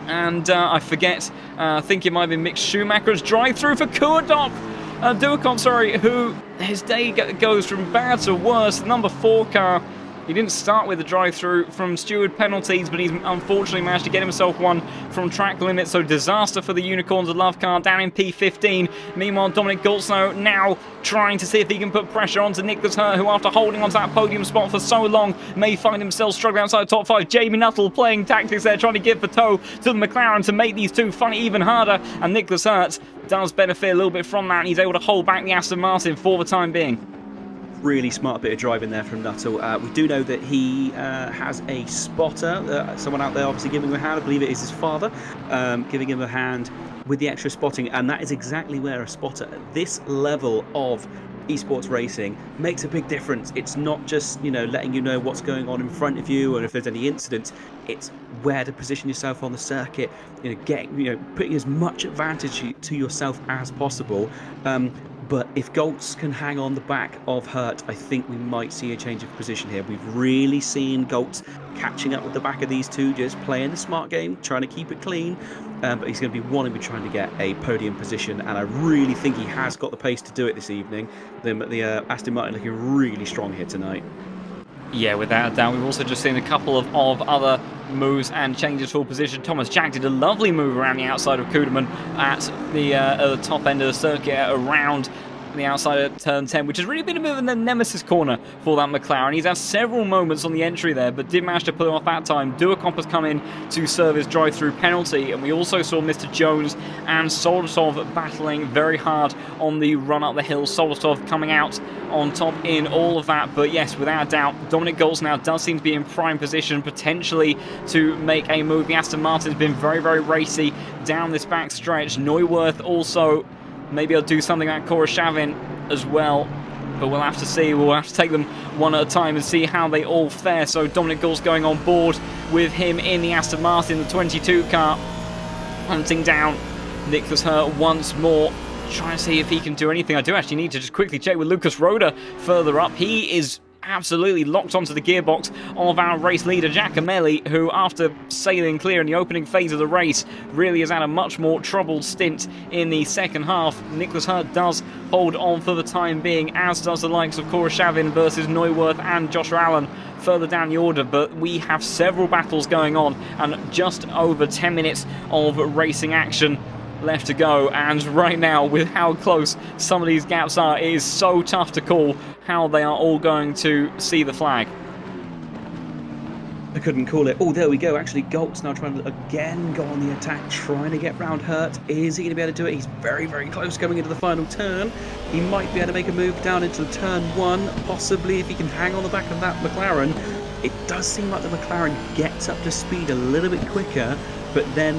and I think it might have been Mick Schumacher's drive-through for Duacomp, who his day goes from bad to worse. The number 4 car He didn't start with the drive-through from steward penalties, but he's unfortunately managed to get himself one from track limits, so disaster for the Unicorns of Love car down in P15. Meanwhile, Dominic Goldsnow now trying to see if he can put pressure onto Nicholas Hurt, who after holding onto that podium spot for so long may find himself struggling outside the top 5. Jamie Nuttall playing tactics there, trying to give the toe to the McLaren to make these two fight even harder, and Nicholas Hurt does benefit a little bit from that, and he's able to hold back the Aston Martin for the time being. Really smart bit of driving there from Nuttall. We do know that he has a spotter, someone out there obviously giving him a hand. I believe it is his father giving him a hand with the extra spotting, and that is exactly where a spotter at this level of esports racing makes a big difference. It's not just, you know, letting you know what's going on in front of you or if there's any incidents. It's where to position yourself on the circuit, putting as much advantage to yourself as possible. But if Goltz can hang on the back of Hurt, I think we might see a change of position here. We've really seen Goltz catching up with the back of these two, just playing the smart game, trying to keep it clean. But he's going to be trying to get a podium position, and I really think he has got the pace to do it this evening. The Aston Martin looking really strong here tonight. Yeah, without a doubt. We've also just seen a couple of other moves and changes for position. Thomas Jack did a lovely move around the outside of Kuderman at the top end of the circuit, around the outside of turn 10, which has really been a move in the nemesis corner for that McLaren. He's had several moments on the entry there, but did manage to pull him off that time. Duacomp has come in to serve his drive-through penalty, and we also saw Mr. Jones and Soldatov battling very hard on the run up the hill. Soldatov coming out on top in all of that, but yes, without a doubt, Dominic Goltz now does seem to be in prime position, potentially to make a move. The Aston Martin's been very, very racy down this back stretch. Neuwirth also maybe I'll do something like Koroshavin as well, but we'll have to see. We'll have to take them one at a time and see how they all fare. So Dominic Goltz going on board with him in the Aston Martin, the 22 car, hunting down Nicholas Hurt once more, trying to see if he can do anything. I do actually need to just quickly check with Lucas Roda further up. He is absolutely locked onto the gearbox of our race leader Giacomelli, who after sailing clear in the opening phase of the race really has had a much more troubled stint in the second half. Nicholas Hurt does hold on for the time being, as does the likes of Koroshavin versus Neuwirth and Joshua Allen further down the order, but we have several battles going on and just over 10 minutes of racing action left to go, and right now with how close some of these gaps are, it is so tough to call how they are all going to see the flag. I couldn't call it. Oh, there we go. Actually, Goltz now trying to again go on the attack, trying to get round Hurt. Is he going to be able to do it? He's very, very close coming into the final turn. He might be able to make a move down into turn 1, possibly if he can hang on the back of that McLaren. It does seem like the McLaren gets up to speed a little bit quicker, but then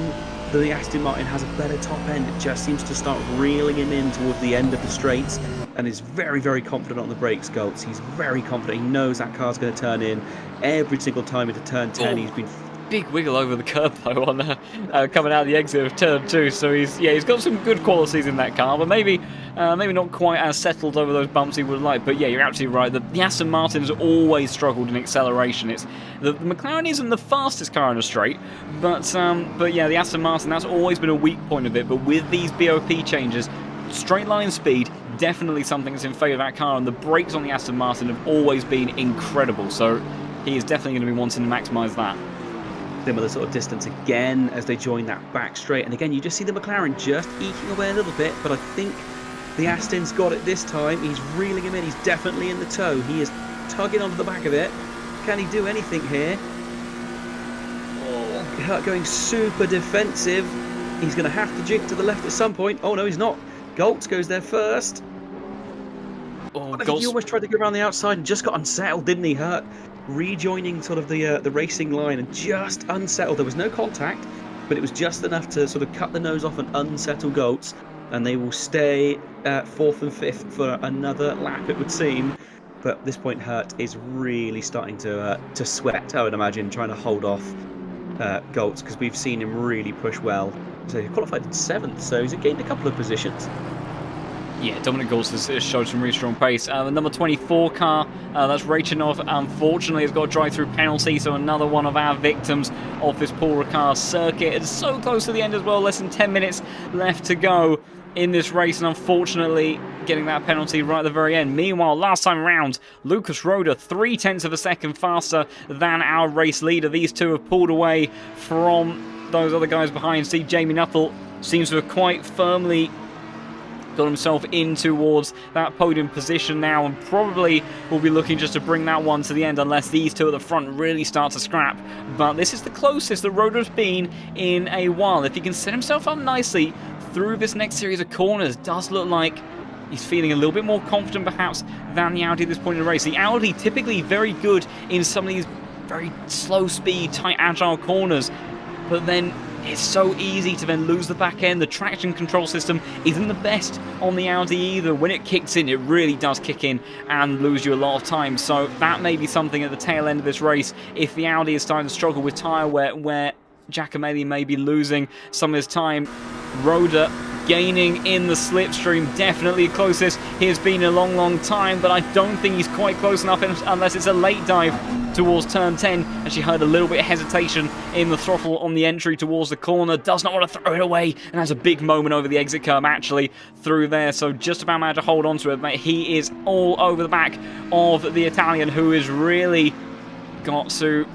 the Aston Martin has a better top end. It just seems to start reeling him in towards the end of the straights, and is very, very confident on the brakes, Goltz. He's very confident. He knows that car's going to turn in every single time into turn 10. He's been big wiggle over the curb though on coming out of the exit of turn 2. So he's got some good qualities in that car, but maybe not quite as settled over those bumps he would like. But yeah, you're absolutely right. The Aston Martin has always struggled in acceleration. It's the McLaren isn't the fastest car in a straight, but yeah, the Aston Martin, that's always been a weak point of it. But with these BOP changes, straight line speed definitely something that's in favour of that car, and the brakes on the Aston Martin have always been incredible. So he is definitely going to be wanting to maximise that. Similar sort of distance again as they join that back straight, and again you just see the McLaren just eking away a little bit, but I think the Aston's got it this time. He's reeling him in. He's definitely in the toe. He is tugging onto the back of it. Can he do anything here? Oh, Hurt going super defensive. He's going to have to jig to the left at some point. Oh no, he's not. Goltz goes there first. Oh, I think he almost tried to go around the outside and just got unsettled, didn't he? Hurt rejoining sort of the racing line and just unsettled. There was no contact, but it was just enough to sort of cut the nose off and unsettle Goltz, and they will stay 4th and 5th for another lap, it would seem. But at this point, Hurt is really starting to sweat, I would imagine, trying to hold off Goltz, because we've seen him really push well. So he qualified in 7th, so he's gained a couple of positions. Yeah, Dominic Goltz has showed some really strong pace. The number 24 car, that's Rachanov, unfortunately has got a drive-through penalty, so another one of our victims of this Paul Ricard circuit. It's so close to the end as well, less than 10 minutes left to go. in this race, and unfortunately getting that penalty right at the very end. Meanwhile, last time round, Lucas Roeder 0.3 of a second faster than our race leader. These two have pulled away from those other guys behind. See, Jamie Nuttall seems to have quite firmly got himself in towards that podium position now, and probably will be looking just to bring that one to the end unless these two at the front really start to scrap. But this is the closest that Roeder's been in a while. If he can set himself up nicely through this next series of corners, does look like he's feeling a little bit more confident perhaps than the Audi at this point in the race. The Audi typically very good in some of these very slow speed, tight, agile corners, but then it's so easy to then lose the back end. The traction control system isn't the best on the Audi either. When it kicks in, it really does kick in and lose you a lot of time. So that may be something at the tail end of this race if the Audi is starting to struggle with tyre wear, where Giacomelli may be losing some of his time. Roeder gaining in the slipstream, definitely closest he has been in a long time, but I don't think he's quite close enough unless it's a late dive towards turn 10. Actually heard a little bit of hesitation in the throttle on the entry towards the corner, does not want to throw it away, and has a big moment over the exit curb actually through there, so just about managed to hold on to it, but he is all over the back of the Italian, who has really got to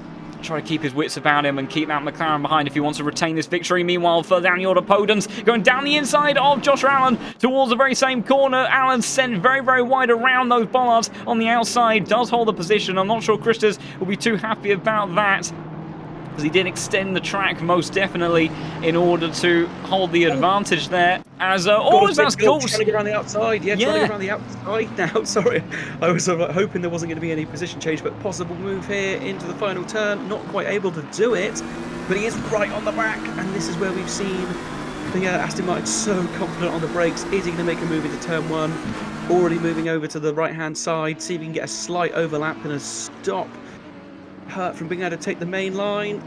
try to keep his wits about him and keep that McLaren behind if he wants to retain this victory. Meanwhile, further down the order, Podens going down the inside of Joshua Allen towards the very same corner. Allen sent very wide around those bollards on the outside, does hold the position. I'm not sure Christus will be too happy about that, because he did extend the track most definitely in order to hold the advantage there. As that's cool. Trying to get around the outside, trying to get around the outside now. Sorry, I was hoping there wasn't going to be any position change, but possible move here into the final turn. Not quite able to do it, but he is right on the back, and this is where we've seen the Aston Martin so confident on the brakes. Is he going to make a move into turn 1? Already moving over to the right-hand side, see if he can get a slight overlap and a stop Hurt from being able to take the main line.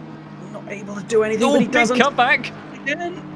Not able to do anything, but he doesn't. Big cutback. Again.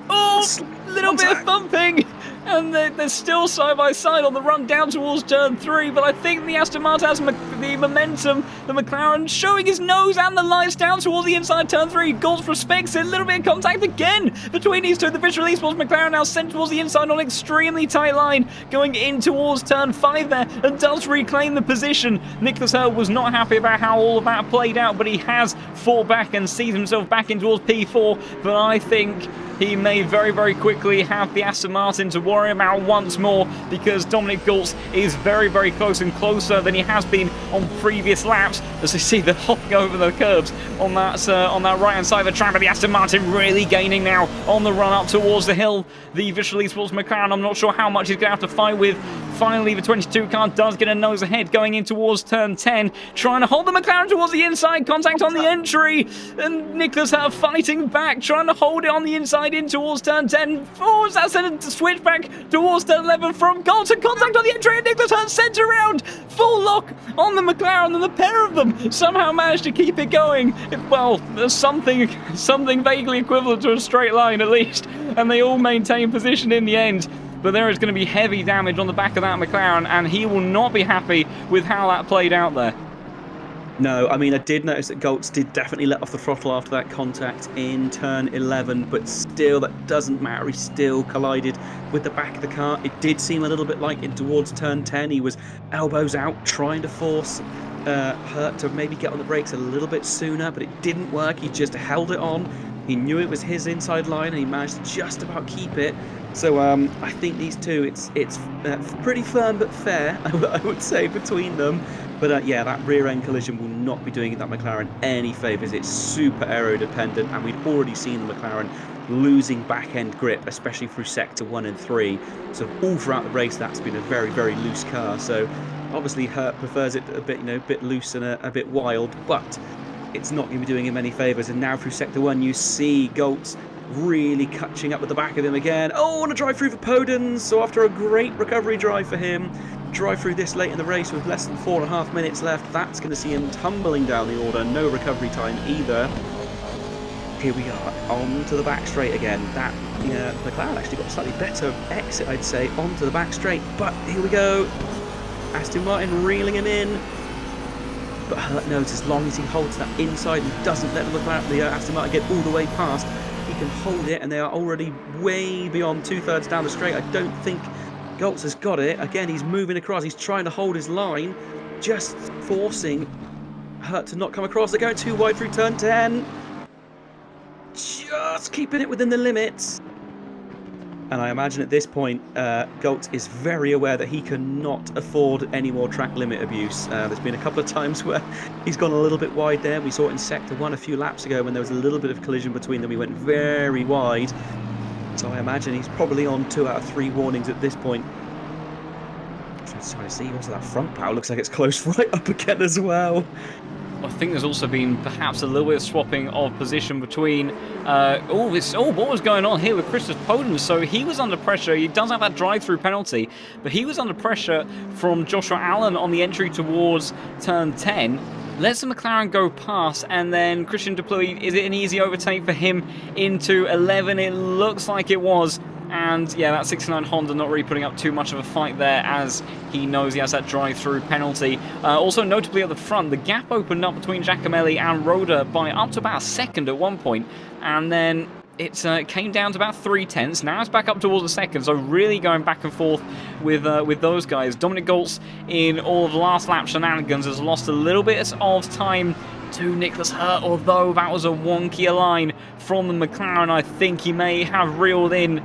Oh, little bit of bumping. And they're still side by side on the run down towards turn 3, but I think the Aston Martin has the momentum. The McLaren showing his nose and the lights down towards the inside turn 3. Goltz respects it. A little bit of contact again between these two. The Visual Esports McLaren now sent towards the inside on an extremely tight line, going in towards turn 5 there, and does reclaim the position. Nicholas Hurd was not happy about how all of that played out, but he has fought back and sees himself back in towards P4. But I think he may very quickly have the Aston Martin to worry about once more, because Dominic Goltz is very close and closer than he has been on previous laps, as we see the hopping over the curbs on that right hand side of the track. But the Aston Martin really gaining now on the run up towards the hill. The Visual Esports McLaren, I'm not sure how much he's going to have to fight with. Finally, the 22 car does get a nose ahead going in towards turn 10, trying to hold the McLaren towards the inside, contact on the entry, and Nicholas Hurd fighting back, trying to hold it on the inside in towards turn 10. Oh, that's a switch back towards turn 11 from Goltz, and contact on the entry, and Nicholas Hurd sent around, full lock on the McLaren, and the pair of them somehow managed to keep it going. Well, there's something vaguely equivalent to a straight line at least, and they all maintain position in the end. But there is going to be heavy damage on the back of that McLaren, and he will not be happy with how that played out there. No, I mean, I did notice that Goltz did definitely let off the throttle after that contact in turn 11, but still, that doesn't matter. He still collided with the back of the car. It did seem a little bit like in towards turn 10, he was elbows out, trying to force Hurt to maybe get on the brakes a little bit sooner, but it didn't work. He just held it on. He knew it was his inside line, and he managed to just about keep it. So I think these two, it's pretty firm but fair, I would say, between them. But yeah, that rear end collision will not be doing that McLaren any favours. It's super aero dependent, and we've already seen the McLaren losing back end grip, especially through sector 1 and 3. So all throughout the race, that's been a very loose car. So obviously Hurt prefers it a bit, a bit loose and a bit wild, but it's not going to be doing him any favours. And now through sector 1, you see Goltz really catching up with the back of him again. Oh, and a drive through for Podens. So after a great recovery drive for him, drive through this late in the race with less than 4.5 minutes left, that's going to see him tumbling down the order. No recovery time either. Here we are, on to the back straight again. That McLaren actually got a slightly better exit, I'd say, onto the back straight. But here we go. Aston Martin reeling him in. But Hurt knows as long as he holds that inside and doesn't let the Aston Martin get all the way past, he can hold it, and they are already way beyond 2/3 down the straight. I don't think Goltz has got it. Again, he's moving across. He's trying to hold his line, just forcing Hurt to not come across. They're going too wide through turn 10. Just keeping it within the limits. And I imagine at this point, Goltz is very aware that he cannot afford any more track limit abuse. There's been a couple of times where he's gone a little bit wide there. We saw it in Sector 1 a few laps ago when there was a little bit of collision between them. He went very wide. So I imagine he's probably on 2 out of 3 warnings at this point. Trying to see, also that front power looks like it's close right up again as well. I think there's also been perhaps a little bit of swapping of position between what was going on here with Christoph Podens. So he was under pressure. He does have that drive-through penalty, but he was under pressure from Joshua Allen on the entry towards turn 10. Lets the McLaren go past, and then Christian Deploy, is it an easy overtake for him into 11? It looks like it was. And yeah, that 69 Honda not really putting up too much of a fight there, as he knows he has that drive-through penalty. Also notably at the front, the gap opened up between Giacomelli and Roda by up to about a second at one point, and then it came down to about 3/10. Now it's back up towards a second, so really going back and forth with those guys. Dominic Goltz, in all of the last lap shenanigans, has lost a little bit of time to Nicholas Hurt, although that was a wonkier line from the McLaren. I think he may have reeled in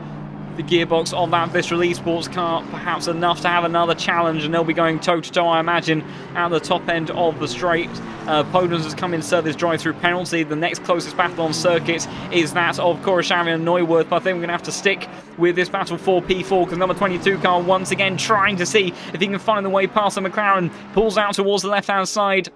the gearbox of that Visceral Esports car, perhaps enough to have another challenge, and they'll be going toe-to-toe, I imagine, at the top end of the straight. Podens has come in to serve his drive-through penalty. The next closest battle on circuit is that of Koroshavian and Neuwirth, but I think we're going to have to stick with this battle for P4, because number 22 car once again trying to see if he can find the way past the McLaren, pulls out towards the left-hand side.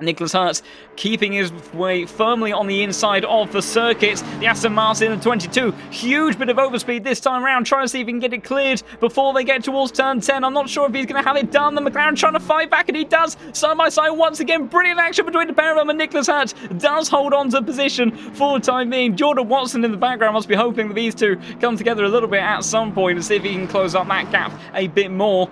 Nicholas Hurt keeping his way firmly on the inside of the circuit. The Aston Martin at 22, huge bit of overspeed this time around, trying to see if he can get it cleared before they get towards turn 10. I'm not sure if he's going to have it done. The McLaren trying to fight back, and he does. Side by side once again, brilliant action between the pair of them, and Nicholas Hurt does hold on to position for the time being. Jordan Watson in the background must be hoping that these two come together a little bit at some point and see if he can close up that gap a bit more.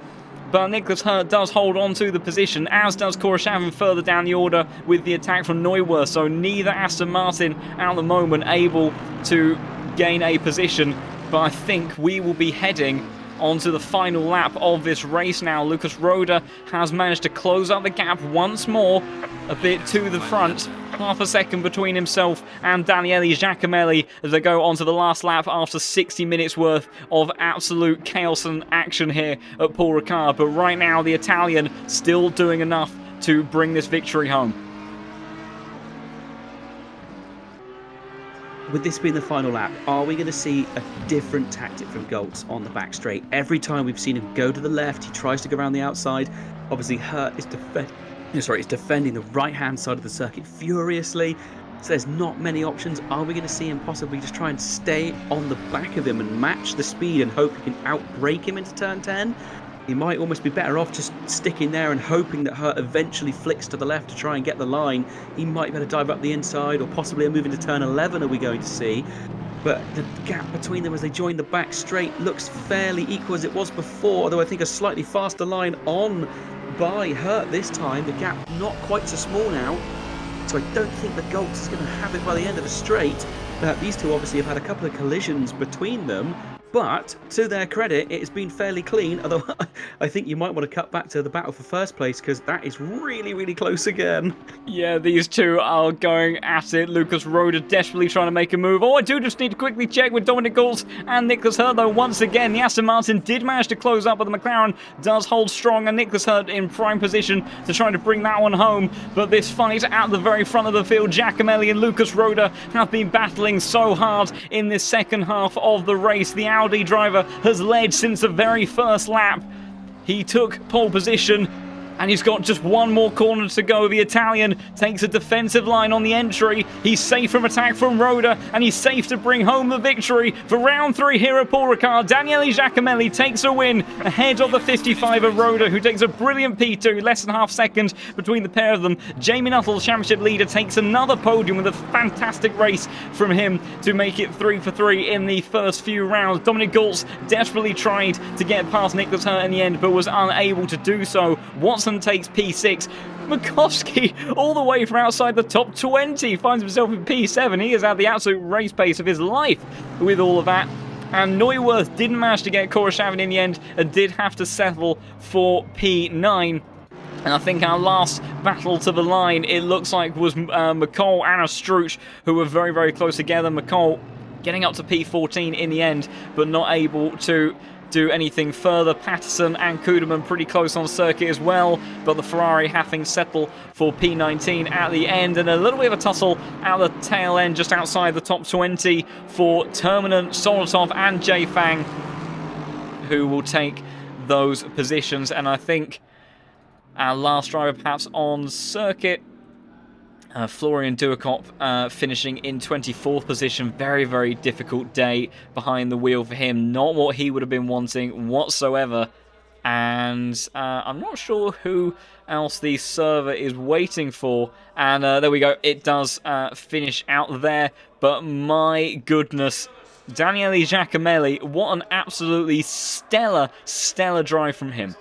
But Nicholas Hurt does hold on to the position, as does Koroshavin further down the order with the attack from Neuwirth. So neither Aston Martin at the moment able to gain a position. But I think we will be heading onto the final lap of this race now. Lucas Roda has managed to close up the gap once more, a bit to the front. Half a second between himself and Daniele Giacomelli as they go onto the last lap after 60 minutes worth of absolute chaos and action here at Paul Ricard. But right now, the Italian still doing enough to bring this victory home. With this being the final lap, are we going to see a different tactic from Goltz on the back straight? Every time we've seen him go to the left, he tries to go around the outside. Obviously, Hurt is defending the right-hand side of the circuit furiously. So there's not many options. Are we going to see him possibly just try and stay on the back of him and match the speed and hope he can outbrake him into turn 10? He might almost be better off just sticking there and hoping that Hurt eventually flicks to the left to try and get the line. He might better dive up the inside, or possibly a move into turn 11 are we going to see. But the gap between them as they join the back straight looks fairly equal as it was before, although I think a slightly faster line on by Hurt this time. The gap not quite so small now, so I don't think the Goltz is going to have it by the end of the straight. These two obviously have had a couple of collisions between them, but to their credit, it has been fairly clean, although I think you might want to cut back to the battle for first place, because that is really, really close again. Yeah, these two are going at it. Lucas Roda desperately trying to make a move. Oh, I do just need to quickly check with Dominic Goltz and Nicholas Hurt, though. Once again, the Aston Martin did manage to close up, but the McLaren does hold strong, and Nicholas Hurt in prime position to try to bring that one home. But this fight at the very front of the field, Giacomelli and Lucas Roda have been battling so hard in this second half of the race. The Audi driver has led since the very first lap. He took pole position, and he's got just one more corner to go. The Italian takes a defensive line on the entry. He's safe from attack from Roda, and he's safe to bring home the victory for round 3 here at Paul Ricard. Daniele Giacomelli takes a win ahead of the 55 of Roda, who takes a brilliant P2, less than half second between the pair of them. Jamie Nuttall, championship leader, takes another podium with a fantastic race from him to make it 3 for 3 in the first few rounds. Dominic Goltz desperately tried to get past Nicholas Hurt in the end, but was unable to do so. Watson Patterson takes P6. Makovsky, all the way from outside the top 20, finds himself in P7. He has had the absolute race pace of his life with all of that. And Neuwirth didn't manage to get Koroshavin in the end and did have to settle for P9. And I think our last battle to the line, it looks like, was McCall and Struch, who were very, very close together. McCall getting up to P14 in the end, but not able to do anything further. Patterson and Kuderman pretty close on circuit as well, but the Ferrari having settled for P19 at the end, and a little bit of a tussle at the tail end just outside the top 20 for Terminen, Solotov and Jay Fang, who will take those positions. And I think our last driver perhaps on circuit, Florian Duakop finishing in 24th position. Very, very difficult day behind the wheel for him. Not what he would have been wanting whatsoever. And I'm not sure who else the server is waiting for. And there we go. It does finish out there. But my goodness, Daniele Giacomelli, what an absolutely stellar, stellar drive from him.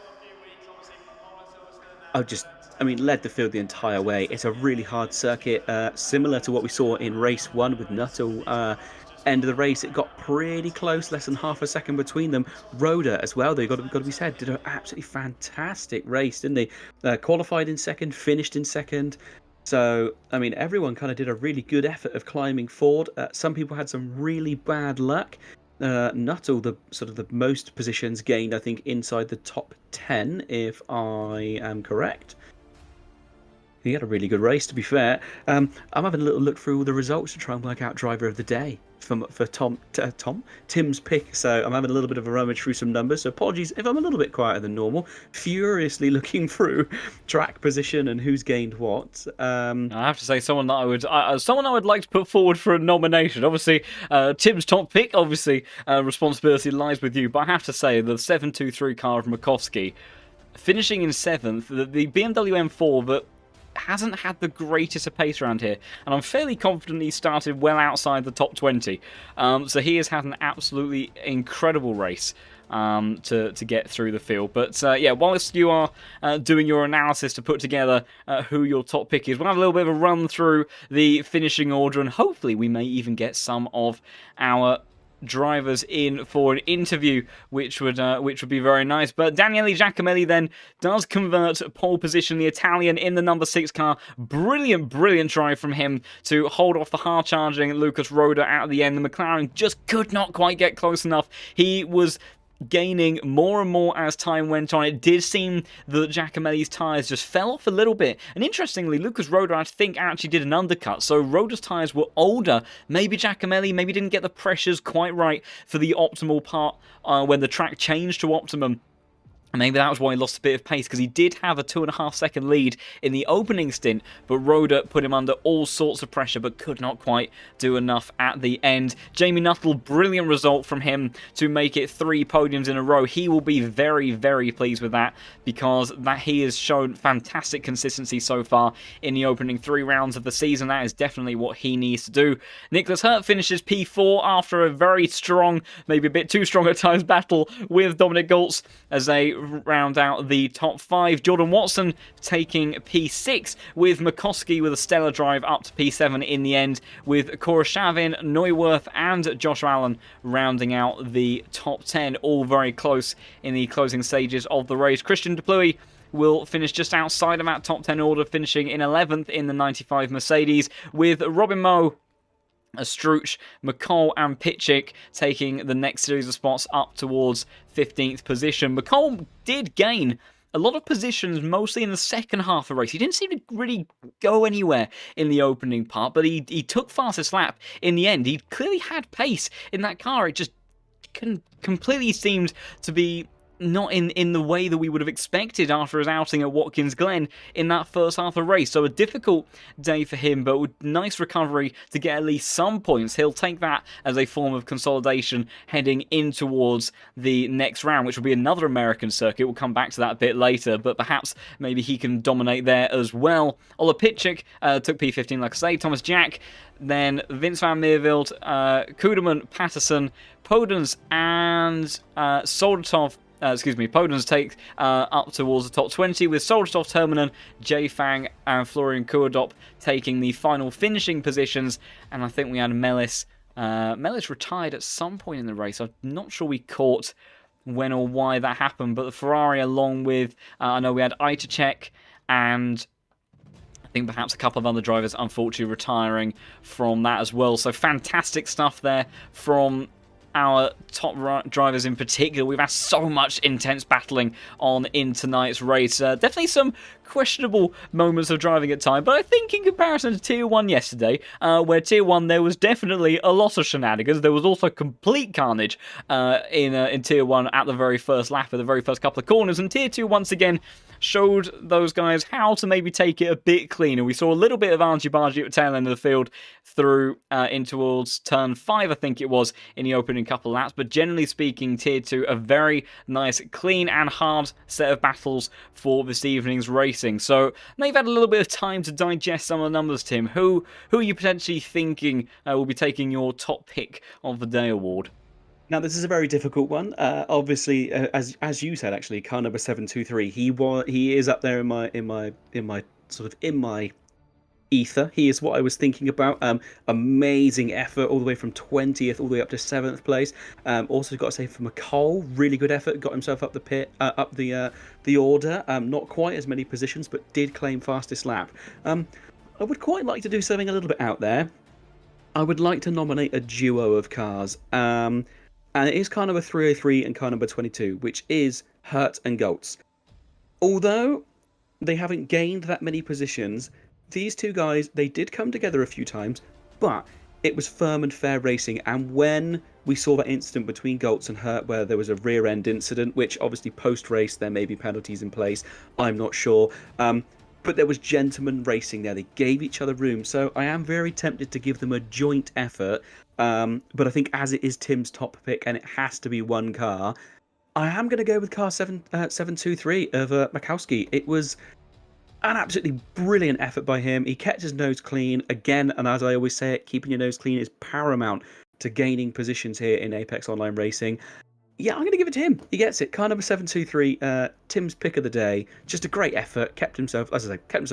Led the field the entire way. It's a really hard circuit, similar to what we saw in race 1 with Nuttall. End of the race, it got pretty close, less than half a second between them. Roda as well, they got to be said, did an absolutely fantastic race, didn't they? Qualified in second, finished in second. So, everyone kind of did a really good effort of climbing forward. Some people had some really bad luck. Nuttall, the most positions gained, I think, inside the top 10, if I am correct. He had a really good race, to be fair. I'm having a little look through all the results to try and work out driver of the day for Tim's pick. So I'm having a little bit of a rummage through some numbers. So apologies if I'm a little bit quieter than normal. Furiously looking through track position and who's gained what. I have to say, someone I would like to put forward for a nomination. Obviously, Tim's top pick. Obviously, responsibility lies with you. But I have to say, the 723 car of Makovsky, finishing in 7th, the BMW M4 that hasn't had the greatest of pace around here, and I'm fairly confident he started well outside the top 20. So he has had an absolutely incredible race to get through the field. But yeah, whilst you are doing your analysis to put together who your top pick is, we'll have a little bit of a run through the finishing order, and hopefully we may even get some of our drivers in for an interview, which would be very nice. But Daniele Giacomelli then does convert pole position, the Italian in the number 6 car. Brilliant drive from him to hold off the hard charging Lucas Roda at the end. The McLaren just could not quite get close enough. He was gaining more and more as time went on. It did seem that Giacomelli's tyres just fell off a little bit. And interestingly, Lucas Roda, I think, actually did an undercut. So Roda's tyres were older. Maybe Giacomelli didn't get the pressures quite right for the optimal part when the track changed to optimum. And maybe that was why he lost a bit of pace, because he did have a 2.5 second lead in the opening stint, but Roda put him under all sorts of pressure, but could not quite do enough at the end. Jamie Nuttall, brilliant result from him to make it 3 podiums in a row. He will be very, very pleased with that, because he has shown fantastic consistency so far in the opening 3 rounds of the season. That is definitely what he needs to do. Nicholas Hurt finishes P4 after a very strong, maybe a bit too strong at times, battle with Dominic Goltz as they round out the top 5. Jordan Watson taking P6, with Makovsky with a stellar drive up to P7 in the end, with Koroshavin, Neuwirth and Josh Allen rounding out the top 10, all very close in the closing stages of the race. Christian Depluy will finish just outside of that top 10 order, finishing in 11th in the 95 Mercedes, with Robin Moe, Struch, McCall and Pitchick taking the next series of spots up towards 15th position. McCall did gain a lot of positions, mostly in the second half of the race. He didn't seem to really go anywhere in the opening part, but he took fastest lap in the end. He clearly had pace in that car. It just completely seemed to be not in the way that we would have expected after his outing at Watkins Glen in that first half of the race. So a difficult day for him, but with nice recovery to get at least some points. He'll take that as a form of consolidation heading in towards the next round, which will be another American circuit. We'll come back to that a bit later, but perhaps maybe he can dominate there as well. Ola Pitchick took P15, like I say. Thomas Jack, then Vince van Meerveld, Kuderman, Patterson, Podens and Soldatov podiums take up towards the top 20, with Solstov Terminen, J-Fang, and Florian Kuadop taking the final finishing positions. And I think we had Melis. Melis retired at some point in the race. I'm not sure we caught when or why that happened, but the Ferrari, along with, I know we had Itacek and I think perhaps a couple of other drivers, unfortunately, retiring from that as well. So fantastic stuff there from our top drivers in particular. We've had so much intense battling on in tonight's race. Definitely some questionable moments of driving at time, but I think in comparison to Tier 1 yesterday, where Tier 1 there was definitely a lot of shenanigans, there was also complete carnage in Tier 1 at the very first lap, at the very first couple of corners, and Tier 2 once again showed those guys how to maybe take it a bit cleaner. We saw a little bit of argy-bargy at the tail end of the field through in towards turn 5, I think it was, in the opening couple of laps, but generally speaking, Tier 2, a very nice, clean and hard set of battles for this evening's racing. So now you've had a little bit of time to digest some of the numbers, Tim. Who are you potentially thinking will be taking your top pick of the day award? Now, this is a very difficult one. Obviously, as you said, actually, car number 723. He is up there in my ether. He is what I was thinking about. Amazing effort all the way from 20th all the way up to 7th place. Also got to say for McCall, really good effort. Got himself up the order. Not quite as many positions, but did claim fastest lap. I would quite like to do something a little bit out there. I would like to nominate a duo of cars. And it is car number 303 and car number 22, which is Hurt and Goltz. Although they haven't gained that many positions, these two guys, they did come together a few times, but it was firm and fair racing. And when we saw that incident between Goltz and Hurt where there was a rear end incident, which obviously post-race there may be penalties in place, I'm not sure. But there was gentleman racing there. They gave each other room. So I am very tempted to give them a joint effort. But I think as it is Tim's top pick and it has to be one car, I am going to go with car 723 of Makowski. It was an absolutely brilliant effort by him. He kept his nose clean. Again, and as I always say it, keeping your nose clean is paramount to gaining positions here in Apex Online Racing. Yeah, I'm going to give it to him. He gets it. Car number 723, Tim's pick of the day. Just a great effort. Kept himself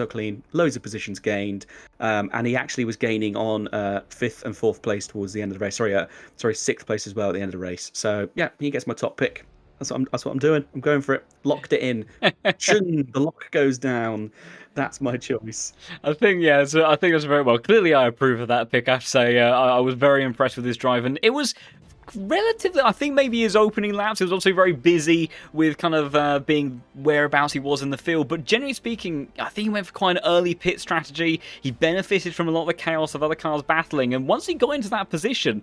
clean. Loads of positions gained. And he actually was gaining on 5th and 4th place towards the end of the race. Sorry, 6th place as well at the end of the race. So, yeah, he gets my top pick. That's what I'm doing. I'm going for it. Locked it in. The lock goes down. That's my choice. I think that's very well. Clearly, I approve of that pick. I have to say, I was very impressed with his drive, and it was relatively, I think maybe his opening laps, he was also very busy with kind of being whereabouts he was in the field, but generally speaking, I think he went for quite an early pit strategy. He benefited from a lot of the chaos of other cars battling, and once he got into that position,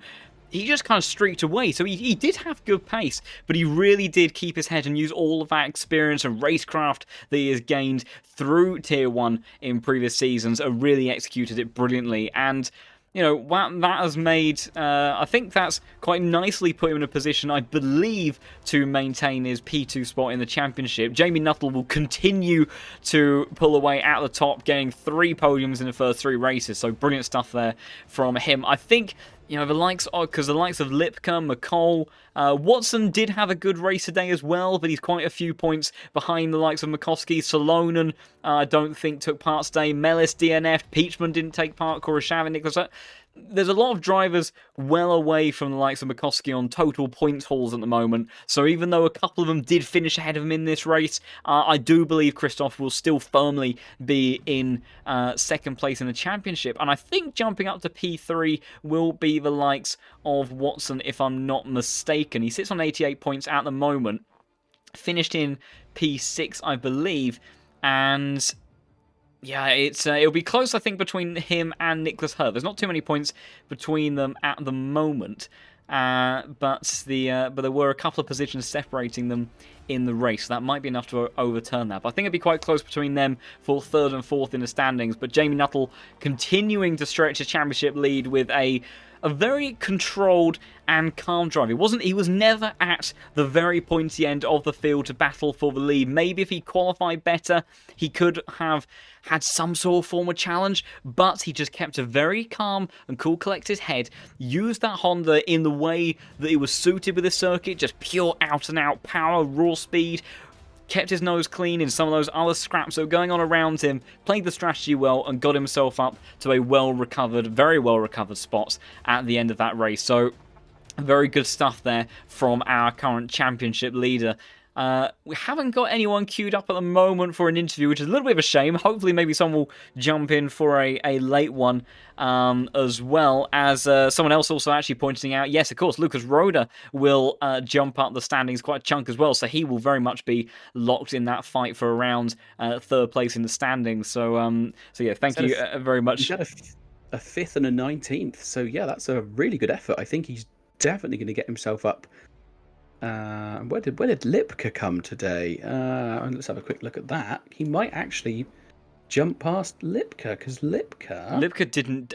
he just kind of streaked away. So he did have good pace, but he really did keep his head and use all of that experience and racecraft that he has gained through Tier 1 in previous seasons and really executed it brilliantly. And that has made, I think that's quite nicely put him in a position, I believe, to maintain his P2 spot in the championship. Jamie Nuttall will continue to pull away at the top, getting 3 podiums in the first 3 races. So brilliant stuff there from him. I think, the likes of Lipka, McCall, Watson did have a good race today as well, but he's quite a few points behind the likes of Makowski. Salonen, I don't think took part today. Melis DNF, Peachman didn't take part. Kurashavin, Nicholas. There's a lot of drivers well away from the likes of Makowski on total points hauls at the moment. So even though a couple of them did finish ahead of him in this race, I do believe Christoph will still firmly be in second place in the championship. And I think jumping up to P3 will be the likes of Watson, if I'm not mistaken. He sits on 88 points at the moment. Finished in P6, I believe. And yeah, it'll be close, I think, between him and Nicholas Hurt. There's not too many points between them at the moment, but there were a couple of positions separating them in the race. That might be enough to overturn that. But I think it'd be quite close between them for 3rd and 4th in the standings. But Jamie Nuttall continuing to stretch his championship lead with a a very controlled and calm driver. He was never at the very pointy end of the field to battle for the lead. Maybe if he qualified better, he could have had some sort of form of challenge, but he just kept a very calm and cool, collected head, used that Honda in the way that it was suited with the circuit, just pure out-and-out power, raw speed, kept his nose clean in some of those other scraps that were going on around him, played the strategy well, and got himself up to a well-recovered, very well-recovered spot at the end of that race. So, very good stuff there from our current championship leader. We haven't got anyone queued up at the moment for an interview, which is a little bit of a shame. Hopefully maybe someone will jump in for a late one as well, as someone else also actually pointing out, yes, of course, Lucas Roda will jump up the standings quite a chunk as well, so he will very much be locked in that fight for around third place in the standings. So, yeah, thank you very much. He's got a 5th and a 19th, so yeah, that's a really good effort. I think he's definitely going to get himself up. Where did Lipka come today? Let's have a quick look at that. He might actually jump past Lipka, because Lipka didn't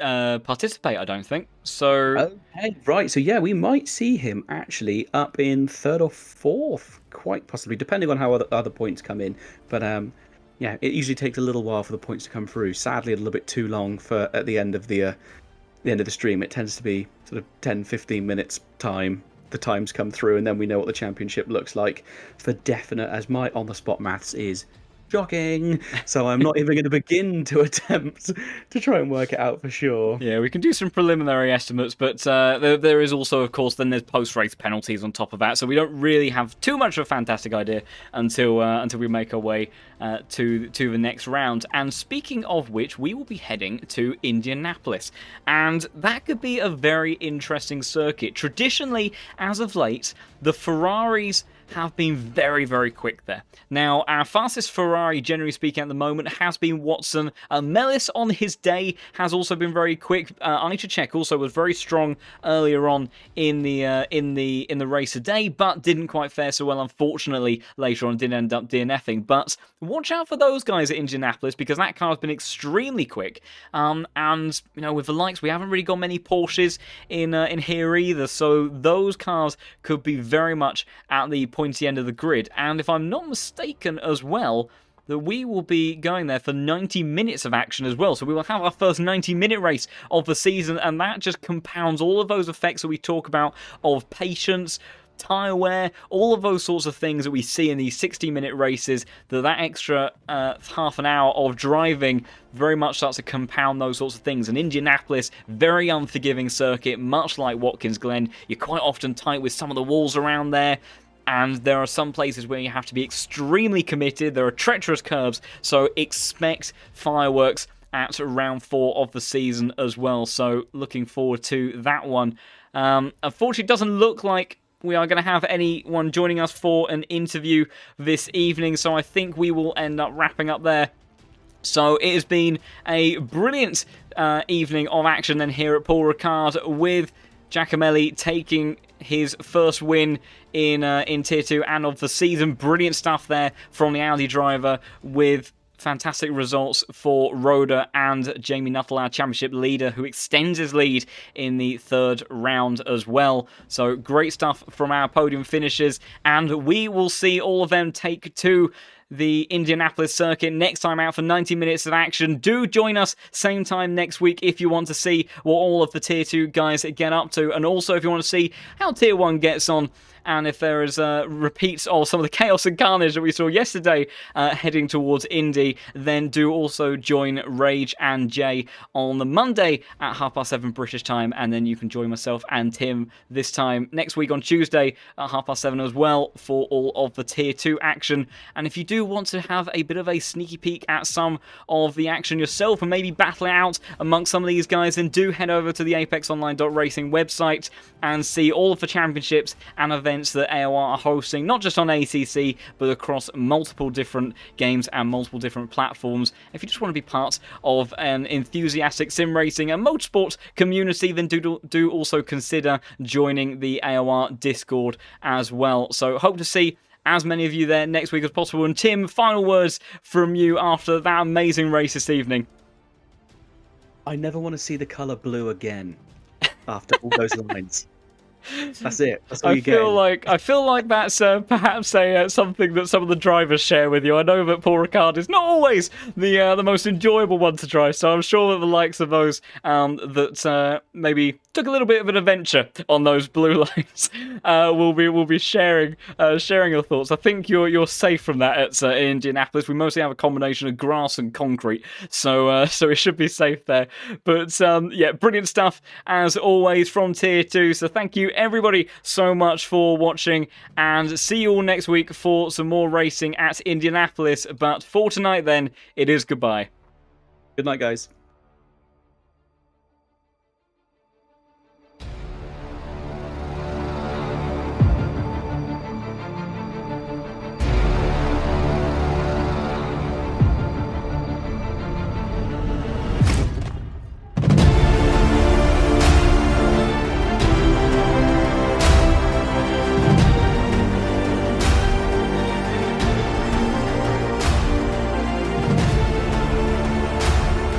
participate, I don't think. So okay, right. So yeah, we might see him actually up in 3rd or 4th, quite possibly, depending on how other points come in. But yeah, it usually takes a little while for the points to come through. Sadly, a little bit too long for at the end of the stream. It tends to be sort of 10-15 minutes time. The times come through, and then we know what the championship looks like for definite, as my on-the-spot maths is shocking, so I'm not even going to begin to attempt to try and work it out for sure. Yeah, we can do some preliminary estimates, but there is also, of course, then there's post-race penalties on top of that, so we don't really have too much of a fantastic idea until we make our way to the next round. And speaking of which, we will be heading to Indianapolis, and that could be a very interesting circuit. Traditionally, as of late, the Ferraris have been very, very quick there. Now, our fastest Ferrari, generally speaking, at the moment has been Watson. Mellis on his day has also been very quick. Ajacek also was very strong earlier on in the race today, but didn't quite fare so well. Unfortunately, later on did end up DNFing. But watch out for those guys at Indianapolis, because that car has been extremely quick. And you know, with the likes, we haven't really got many Porsches in here either. So those cars could be very much at the pointy end of the grid, and if I'm not mistaken as well, that we will be going there for 90 minutes of action as well. So we will have our first 90-minute race of the season, and that just compounds all of those effects that we talk about of patience, tyre wear, all of those sorts of things that we see in these 60-minute races, that extra half an hour of driving very much starts to compound those sorts of things. And Indianapolis, very unforgiving circuit, much like Watkins Glen. You're quite often tight with some of the walls around there, and there are some places where you have to be extremely committed. There are treacherous curves, so expect fireworks at round 4 of the season as well. So looking forward to that one. Unfortunately, it doesn't look like we are going to have anyone joining us for an interview this evening, so I think we will end up wrapping up there. So it has been a brilliant evening of action then here at Paul Ricard, with Giacomelli taking his first win in Tier 2 and of the season. Brilliant stuff there from the Audi driver, with fantastic results for Roda and Jamie Nuttall, our championship leader, who extends his lead in the 3rd round as well. So great stuff from our podium finishers, and we will see all of them take to the Indianapolis circuit next time out for 90 minutes of action. Do join us same time next week if you want to see what all of the Tier 2 guys get up to, and also if you want to see how Tier 1 gets on, and if there is repeats of some of the chaos and carnage that we saw yesterday heading towards Indy, then do also join Rage and Jay on the Monday at 7:30 British time, and then you can join myself and Tim this time next week on Tuesday at 7:30 as well for all of the Tier 2 action. And if you do want to have a bit of a sneaky peek at some of the action yourself and maybe battle it out amongst some of these guys, then do head over to the apexonline.racing website and see all of the championships and events that AOR are hosting, not just on ACC, but across multiple different games and multiple different platforms. If you just want to be part of an enthusiastic sim racing and motorsport community, then do also consider joining the AOR Discord as well. So hope to see as many of you there next week as possible. And Tim, final words from you after that amazing race this evening. I never want to see the colour blue again. after all those lines. That's it. That's all I you feel get. like that's perhaps something that some of the drivers share with you. I know that Paul Ricard is not always the most enjoyable one to drive, so I'm sure that the likes of those that maybe took a little bit of an adventure on those blue lines will be sharing your thoughts. I think you're safe from that at Indianapolis. We mostly have a combination of grass and concrete, so it should be safe there. But yeah, brilliant stuff as always from Tier 2. So thank you everybody so much for watching, and see you all next week for some more racing at Indianapolis. But for tonight then, it is goodbye. Good night, guys.